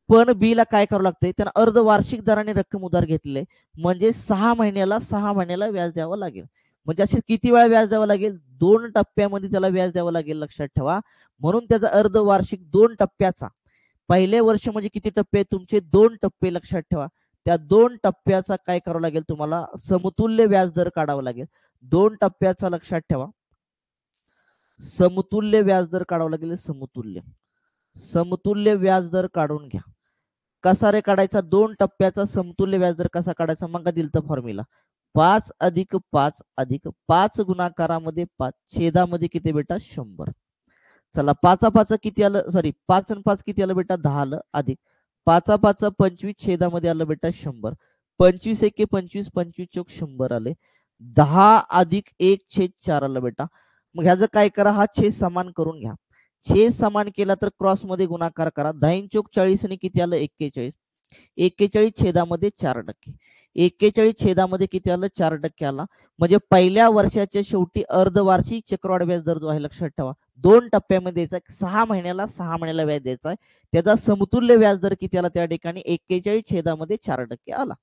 पण बी ला काय करावं लागतंय, त्यानं अर्धवार्षिक दराने रक्कम उधार घेतले, म्हणजे 6 महिन्याला व्याज द्यावं लागेल. म्हणजे असे किती वेळा व्याज द्यावं लागेल? 2 टप्प्यामध्ये त्याला व्याज द्यावं लागेल, लक्षात ठेवा. म्हणून त्याचा अर्धवार्षिक 2 टप्प्याचा, पहिले वर्ष म्हणजे किती टप्पे, तुमचे 2 टप्पे, लक्षात ठेवा. त्या 2 टप्प्याचा काय करावं लागेल, तुम्हाला समतुल्य व्याज दर काढावा लागेल. 2 टप्प्याचा, लक्षात ठेवा, समतुल्य व्याज दर काढावा लागेल. समतुल्य व्याज दर काढून घ्या. कसा रे काढायचा? 2 टप्प्याचा समतुल्य व्याजदर कसा काढायचा? मग दिलत फॉर्म्युला, 5+5+5 गुणाकारामध्ये 5, छेदामध्ये किती बेटा? 100. चला, 5 किती आलं, सॉरी, 5 आणि 5 किती आलं बेटा? 10 आलं, अधिक 5 25, छेदामध्ये आलं बेटा 100. 25 एके 25, 25 चोक 100 आले. 10 अधिक 1/4 आलं बेटा. मग ह्याचं काय करा, हा छेद समान करून घ्या. छेद समान केला तर क्रॉस मध्ये गुणाकार करा. 10 चोक 40 आणि किती आलं? 41. 41 छेदामध्ये 4%. 41 छेदामध्ये किती आलं? 4% आला. म्हणजे पहिल्या वर्षाच्या शेवटी अर्धवार्षिक चक्रवाढ व्याज दर जो आहे, लक्षात ठेवा, 2 टप्प्यामध्ये द्यायचा. 6 महिन्याला व्याज द्यायचा आहे. त्याचा समतुल्य व्याज दर किती आला त्या ठिकाणी? 41 छेदामध्ये 4% आला.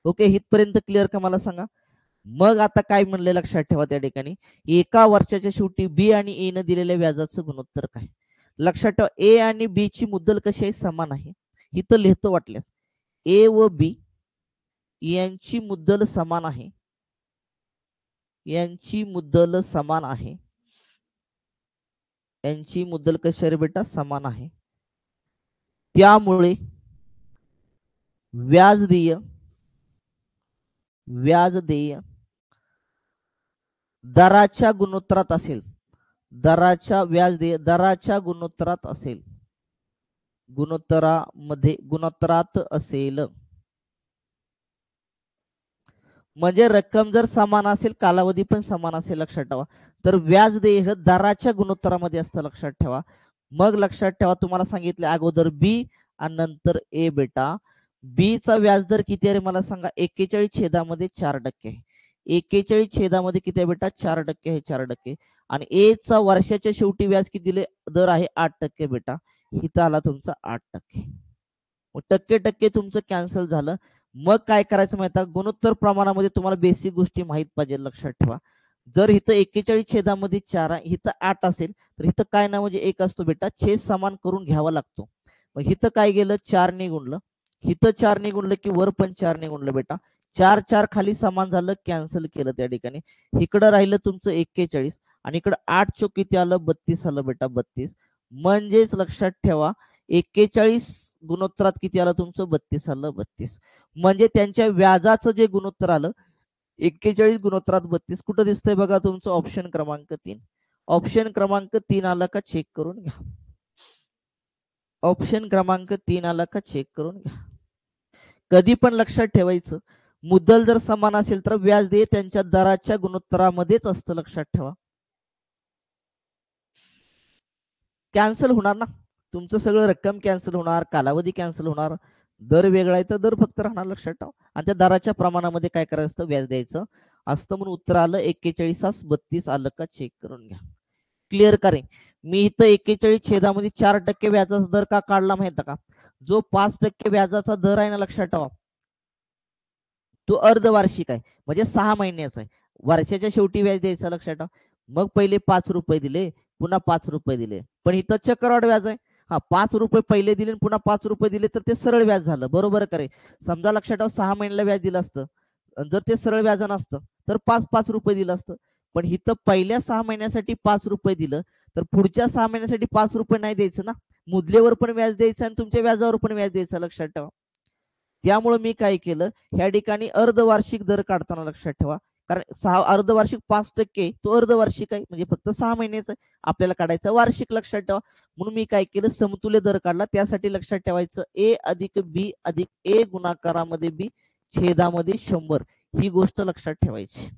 ओके, इथपर्यंत क्लिअर का, मला सांगा. मग आता काय म्हणले, लक्षात ठेवा, त्या ठिकाणी एका वर्षाच्या शेवटी बी आणि ए न दिलेल्या व्याजाचं गुणोत्तर काय? लक्षात ठेवा, ए आणि बी ची मुद्दल कशी आहे? समान आहे. इथं लिहितो वाटल्यास, ए व बी यांची मुद्दल समान आहे. यांची मुद्दल समान आहे. यांची मुद्दल कशी आहे बेटा? समान आहे. त्यामुळे व्याज देय दराच्या गुणोत्तरात असेल. दराच्या गुणोत्तरात असेल. गुणोत्तरात असेल. म्हणजे रक्कम जर समान असेल, कालावधी पण समान असेल, लक्षात ठेवा, तर व्याज देय हे दराच्या गुणोत्तरामध्ये असतं, लक्षात ठेवा. मग लक्षात ठेवा, तुम्हाला सांगितले अगोदर बी आणि नंतर ए बेटा. बी चा व्याजदर किती आहे मला सांगा? 41 छेदामध्ये 4%. 41 छेदामध्ये किती आहे बेटा? 4% आहे, 4%. आणि ए चा वर्षाच्या शेवटी व्याज किती दिले? दर आहे 8% बेटा. इथं आला तुमचा 8%. टक्के तुमचं कॅन्सल झालं. मग काय करायचं माहिती आहे? गुणोत्तर प्रमाणामध्ये तुम्हाला बेसिक गोष्टी माहित पाहिजे, लक्षात ठेवा. जर इथं 41 छेदामध्ये 4 आहे, इथं 8 असेल, तर इथं काय ना म्हणजे 1 असतो बेटा. छेद समान करून घ्यावा लागतो. मग इथं काय गेलं? 4 ने गुणलं. इथं 4 ने गुणलं की वर पण 4 ने गुणलं बेटा. 4 4 खाली समान झालं, कॅन्सल केलं त्या ठिकाणी. इकडं राहिलं तुमचं 41 आणि इकडं 8 चोक किती आलं? 32 आलं बेटा, 32. म्हणजेच लक्षात ठेवा, 41 गुणोत्तरात किती आलं तुमचं? 32 आलं, 32. म्हणजे त्यांच्या व्याजाचं जे गुणोत्तर आलं 41 गुणोत्तरात 32 कुठं दिसतंय बघा तुमचं? ऑप्शन क्रमांक 3. ऑप्शन क्रमांक 3 आलं का? चेक करून घ्या. ऑप्शन क्रमांक 3 आला का चेक करून घ्या. कधी पण लक्षात ठेवायचं, मुद्दल जर समान असेल तर व्याज देय त्यांच्या दराच्या गुणोत्तरामध्येच असतं, लक्षात ठेवा. कॅन्सल होणार ना, तुमचं सगळं रक्कम कॅन्सल होणार, कालावधी कॅन्सल होणार, दर वेगळा आहे तर दर फक्त राहणार, लक्षात ठेवा. आणि त्या दराच्या प्रमाणामध्ये काय करायचं असतं, व्याज द्यायचं असतं. म्हणून उत्तर आलं 41.32 आलं का चेक करून घ्या. क्लिअर करेन. मी इथं 41 छेदामध्ये 4% व्याजाचा दर का काढला माहिती का, जो 5% व्याजाचा दर आहे ना, लक्षात ठेवा, तो अर्धवार्षिक आहे, म्हणजे 6 महिन्याचा आहे. वर्षाच्या शेवटी व्याज द्यायचं, लक्षात ठेवा. मग पहिले 5 रुपये दिले, पुन्हा 5 रुपये दिले, पण इथं चक्रवाढ व्याज आहे. हा, 5 रुपये पहिले दिले पुन्हा 5 रुपये दिले तर ते सरळ व्याज झालं, बरोबर करे. समजा लक्षात ठेवा 6 महिन्याला व्याज दिलं असतं, जर ते सरळ व्याज नसतं तर 5 रुपये दिलं असतं. पण इथं पहिल्या 6 महिन्यासाठी 5 रुपये दिलं, तर पुढच्या 6 महिन्यासाठी 5 रुपये नाही द्यायचं ना, मुदलेवर पण व्याज द्यायचं आणि तुमच्या व्याजावर पण व्याज द्यायचं, लक्षात ठेवा. त्यामुळे मी काय केलं, ह्या ठिकाणी अर्धवार्षिक दर काढताना लक्षात ठेवा, कारण अर्धवार्षिक 5%, तो अर्धवार्षिक आहे म्हणजे फक्त 6 महिन्याचा आपल्याला काढायचा वार्षिक, लक्षात ठेवा. म्हणून मी काय केलं, समतुल्य दर काढला. त्यासाठी लक्षात ठेवायचं ए अधिक बी अधिक ए गुणाकारामध्ये बी छेदामध्ये 100, ही गोष्ट लक्षात ठेवायची.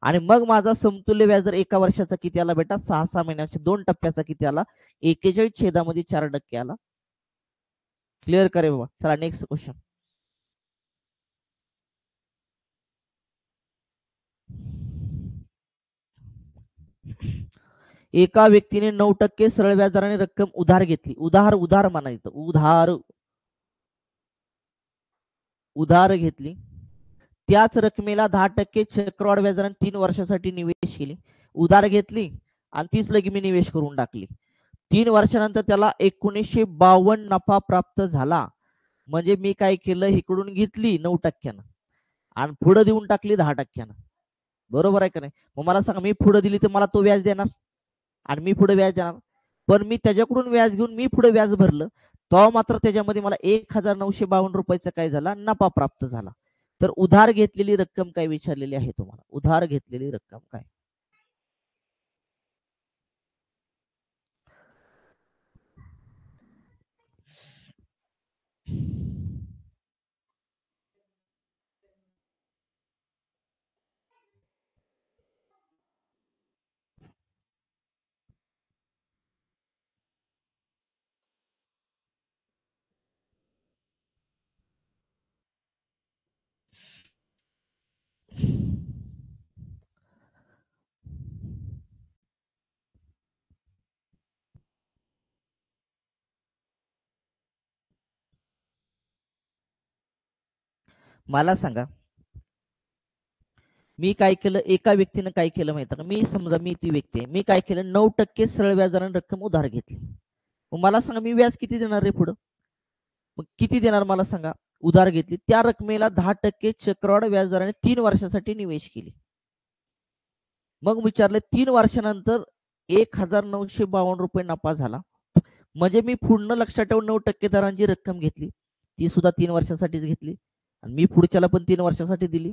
आणि मग माझा समतुल्य व्याज दर एका वर्षाचा किती आला बेटा, 6 महिन्याच्या 2 टप्प्याचा किती आला, 41 छेदामध्ये 4% आला. क्लिअर करे बाबा. चला नेक्स्ट क्वेश्चन. एका व्यक्तीने 9% सरळ व्याजदराने रक्कम उधार घेतली. उधार म्हणायचं, उधार घेतली. त्याच रकमेला 10% चक्रवाढ व्याजदराने 3 वर्षासाठी निवेश केली. उधार घेतली आणि तीच लगी मी निवेश करून टाकली. 3 वर्षानंतर त्याला 1952 नफा प्राप्त झाला. म्हणजे मी काय केलं, इकडून घेतली 9% आणि पुढे देऊन टाकली 10%. बरोबर आहे का नाही. मग मला सांगा, मी पुढे दिली तर मला तो व्याज देणार आणि मी पुढे व्याज देणार, पण मी त्याच्याकडून व्याज घेऊन मी पुढे व्याज भरलं, तो मात्र त्याच्यामध्ये मला 1952 रुपयाचा काय झाला, नफा प्राप्त झाला. तर उधार घेतलेली रक्कम काय विचारलेली आहे तुम्हाला, उधार घेतलेली रक्कम काय. मला सांगा, मी काय केलं, एका व्यक्तीनं काय केलं माहिती का, मी समजा मी ती व्यक्ती आहे, मी काय केलं, 9% सरळ व्याजदराने रक्कम उधार घेतली. मग मला सांगा, मी व्याज किती देणार रे पुढं, मग किती देणार मला सांगा. उधार घेतली, त्या रकमेला 10% चक्रवाढ व्याजदराने 3 वर्षासाठी निवेश केली. मग विचारले 3 वर्षानंतर 1952 रुपये नफा झाला. म्हणजे मी पूर्ण लक्षात ठेवून 9% दरांची रक्कम घेतली, ती सुद्धा 3 वर्षासाठीच घेतली आणि मी पुढच्याला पण 3 वर्षासाठी दिली,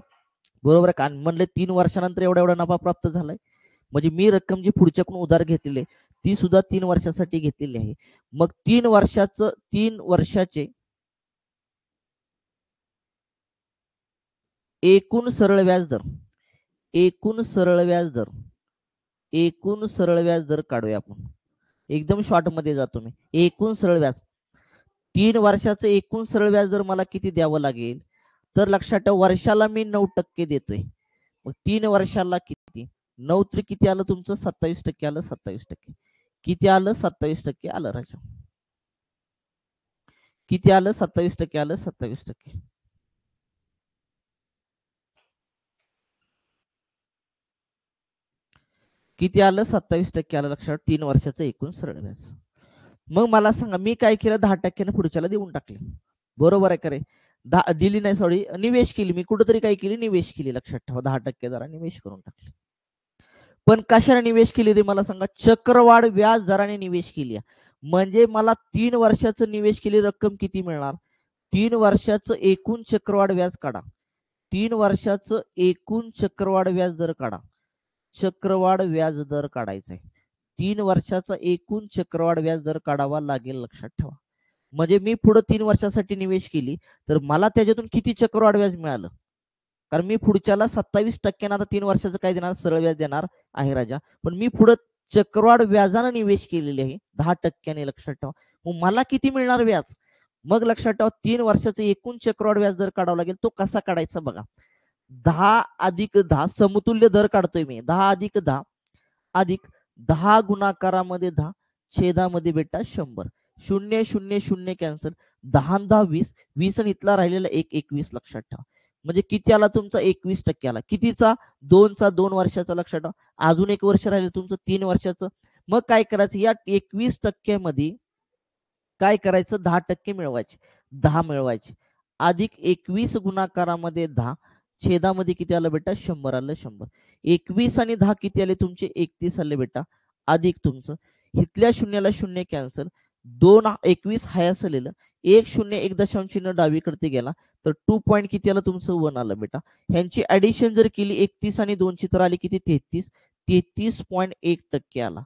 बरोबर का. म्हणले 3 वर्षानंतर एवढा एवढा नफा प्राप्त झालाय, म्हणजे मी रक्कम जी पुढच्याकडून उधार घेतलेली आहे ती सुद्धा 3 वर्षासाठी घेतलेली आहे. मग 3 वर्षाचे एकूण सरळ व्याज दर, एकूण सरळ व्याज दर, एकूण सरळ व्याज दर काढूया आपण. एकदम शॉर्ट मध्ये जातो मी. एकूण सरळ व्याज, 3 वर्षाचं एकूण सरळ व्याज दर मला किती द्यावं लागेल, तर लक्षात ठेवा वर्षाला मी 9% देतोय. मग 3 वर्षाला किती, 9 तरी किती आलं तुमचं, 27% आलं. 27% किती आलं, 27% आलं राजा. किती आलं, 27% आलं. 27% किती आलं, 27% आलं. लक्षात, 3 वर्षाचं एकूण सरळ व्याज. मग मला सांगा, मी काय केलं, 10% पुढच्याला देऊन टाकले, बरोबर आहे का रे. दिली नाही, सॉरी, निवेश केली. मी कुठेतरी काय केली, निवेश केली. लक्षात ठेवा 10% दरा निवेश करून टाकले. पण कशाने निवेश केली रे मला सांगा, चक्रवाढ व्याज दराने निवेश केली. म्हणजे मला 3 वर्षाचं निवेश केली रक्कम किती मिळणार, 3 वर्षाचं एकूण चक्रवाढ व्याज काढा. 3 वर्षाचं एकूण चक्रवाढ व्याज दर काढा. चक्रवाढ व्याज दर काढायचा आहे. 3 वर्षाचा एकूण चक्रवाढ व्याज दर काढावा लागेल, लक्षात ठेवा. म्हणजे मी पुढे 3 वर्षासाठी निवेश केली तर मला त्याच्यातून किती चक्रवाढ व्याज मिळालं? कारण मी पुढच्याला 27% आता 3 वर्षाचं काय देणार, सरळ व्याज देणार आहे राजा. पण मी पुढे चक्रवाढ व्याजानं निवेश केलेले आहे 10% लक्षात ठेवा. मग मला किती मिळणार व्याज? मग लक्षात ठेवा 3 वर्षाचं एकूण चक्रवाढ व्याज दर काढावा लागेल. तो कसा काढायचा बघा. 10+10 समतुल्य दर काढतोय मी. 10+10 अधिक 10 गुणाकारामध्ये 10 छेदामध्ये बेटा 100. 0 0 0 कॅन्सल. 10 10 20 20 आणि इथला राहिलेला 1 21 लक्षात ठेवा. म्हणजे किती आला तुमचा 21% आला. कितीचा? 2चा 2 वर्षाचा लक्षात ठेवा. अजून 1 वर्ष राहिलं तुमचं 3 वर्षाचं. मग काय करायचं या 21% मध्ये काय करायचं 10% मिळवायचे. 10 मिळवायचे. अधिक 21 गुणाकारामध्ये 10 छेदामध्ये किती आलं बेटा 100 आलं 100. 21 आणि 10 किती आले तुमचे 31 आले बेटा. अधिक तुमचं इथल्या शून्याला शून्य कॅन्सल. 2 21 हायस आलेलं 1 0 1 दशांश चिन्ह डावीकडे गेला तर 2 पॉईंट किती आलं तुमचं 1 आलं बेटा. ह्यांची ऍडिशन जर केली 31 आणि 2 ची तर आली किती 33. 33.1% आला.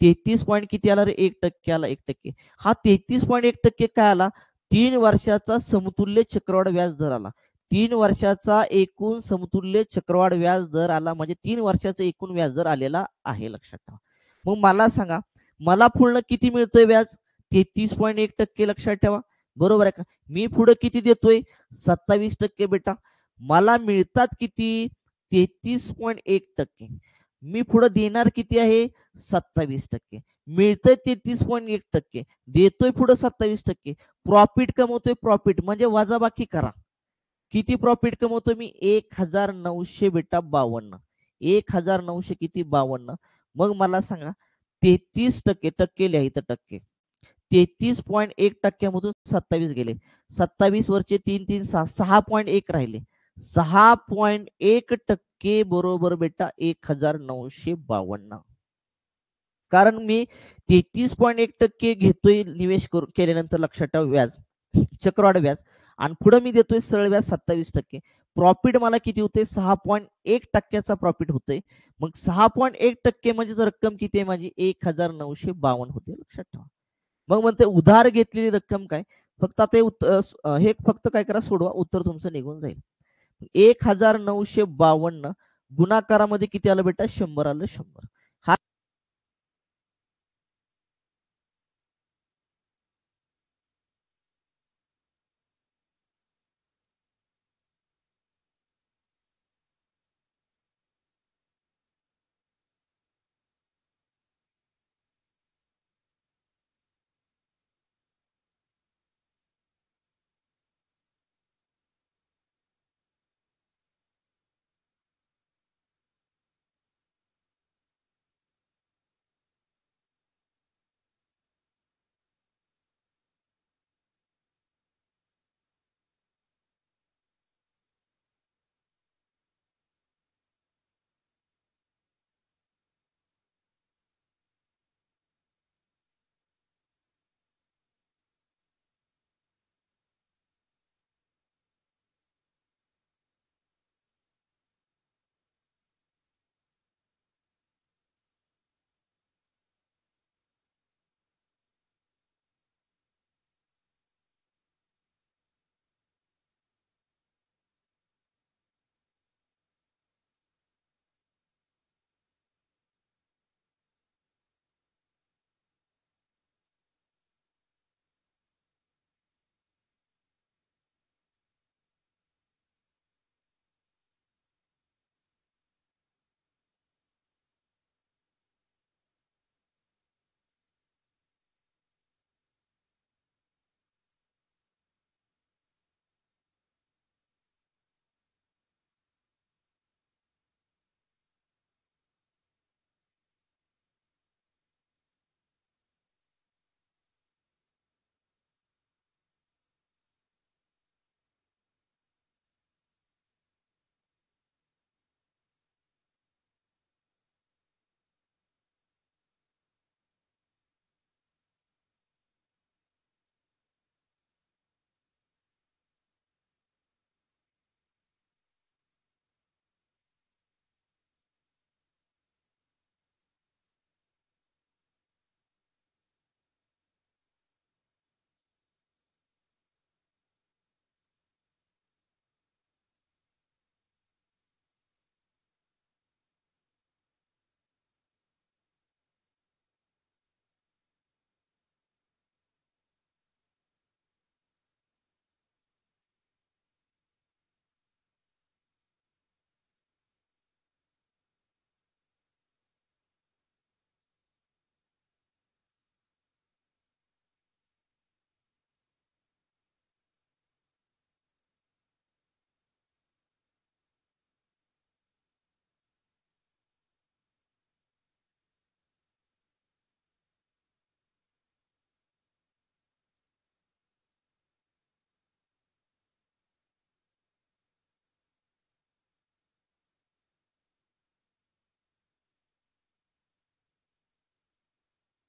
33 पॉईंट किती आला रे 1% आला 1%. हा 33.1% काय आला 3 वर्षाचा समतुल्य चक्रवाढ व्याज दर आला. 3 वर्षाचा एकूण समतुल्य चक्रवाढ व्याज दर आला म्हणजे 3 वर्षाचा एकूण व्याज दर आलेला आहे लक्षात ठेवा. मग मला सांगा मला पूर्ण किती मिळतोय व्याज 33.1% लक्षात ठेवा. बरोबर आहे का. मी पुढे किती देतोय 27% बेटा. मला मिळतात किती 33.1%. मी पुढे देणार किती आहे 27%. मिळतंय 33.1%. देतोय पुढे 27%. प्रॉफिट कमवतोय प्रॉफिट म्हणजे वजाबाकी करा. किती प्रॉफिट कमवतो मी 1900 बेटा 52. 1900 किती 52. मग मला सांगा 33% टक्के लिहा इथं टक्के. 33.1% मधून 27 गेले. 27 वरचे 3 3 6 6.1 राहिले. 6.1% बरोबर बेटा 1952. कारण मी 33.1% घेतोय निवेश करून केल्यानंतर लक्षात ठेवा व्याज चक्रवाढ व्याज आणि पुढे मी देतोय सरळ व्याज 27%. प्रॉफिट मला किती होते 6.1%चा प्रॉफिट होतोय. मग 6.1% म्हणजे रक्कम किती आहे माझी 1952 होते लक्षात ठेवा. मग म्हणते उधार घेतलेली रक्कम काय फक्त आता हे फक्त काय करा सोडवा उत्तर तुमचं निघून जाईल. 1952 गुणाकारामध्ये किती आलं बेटा 100 आलं 100.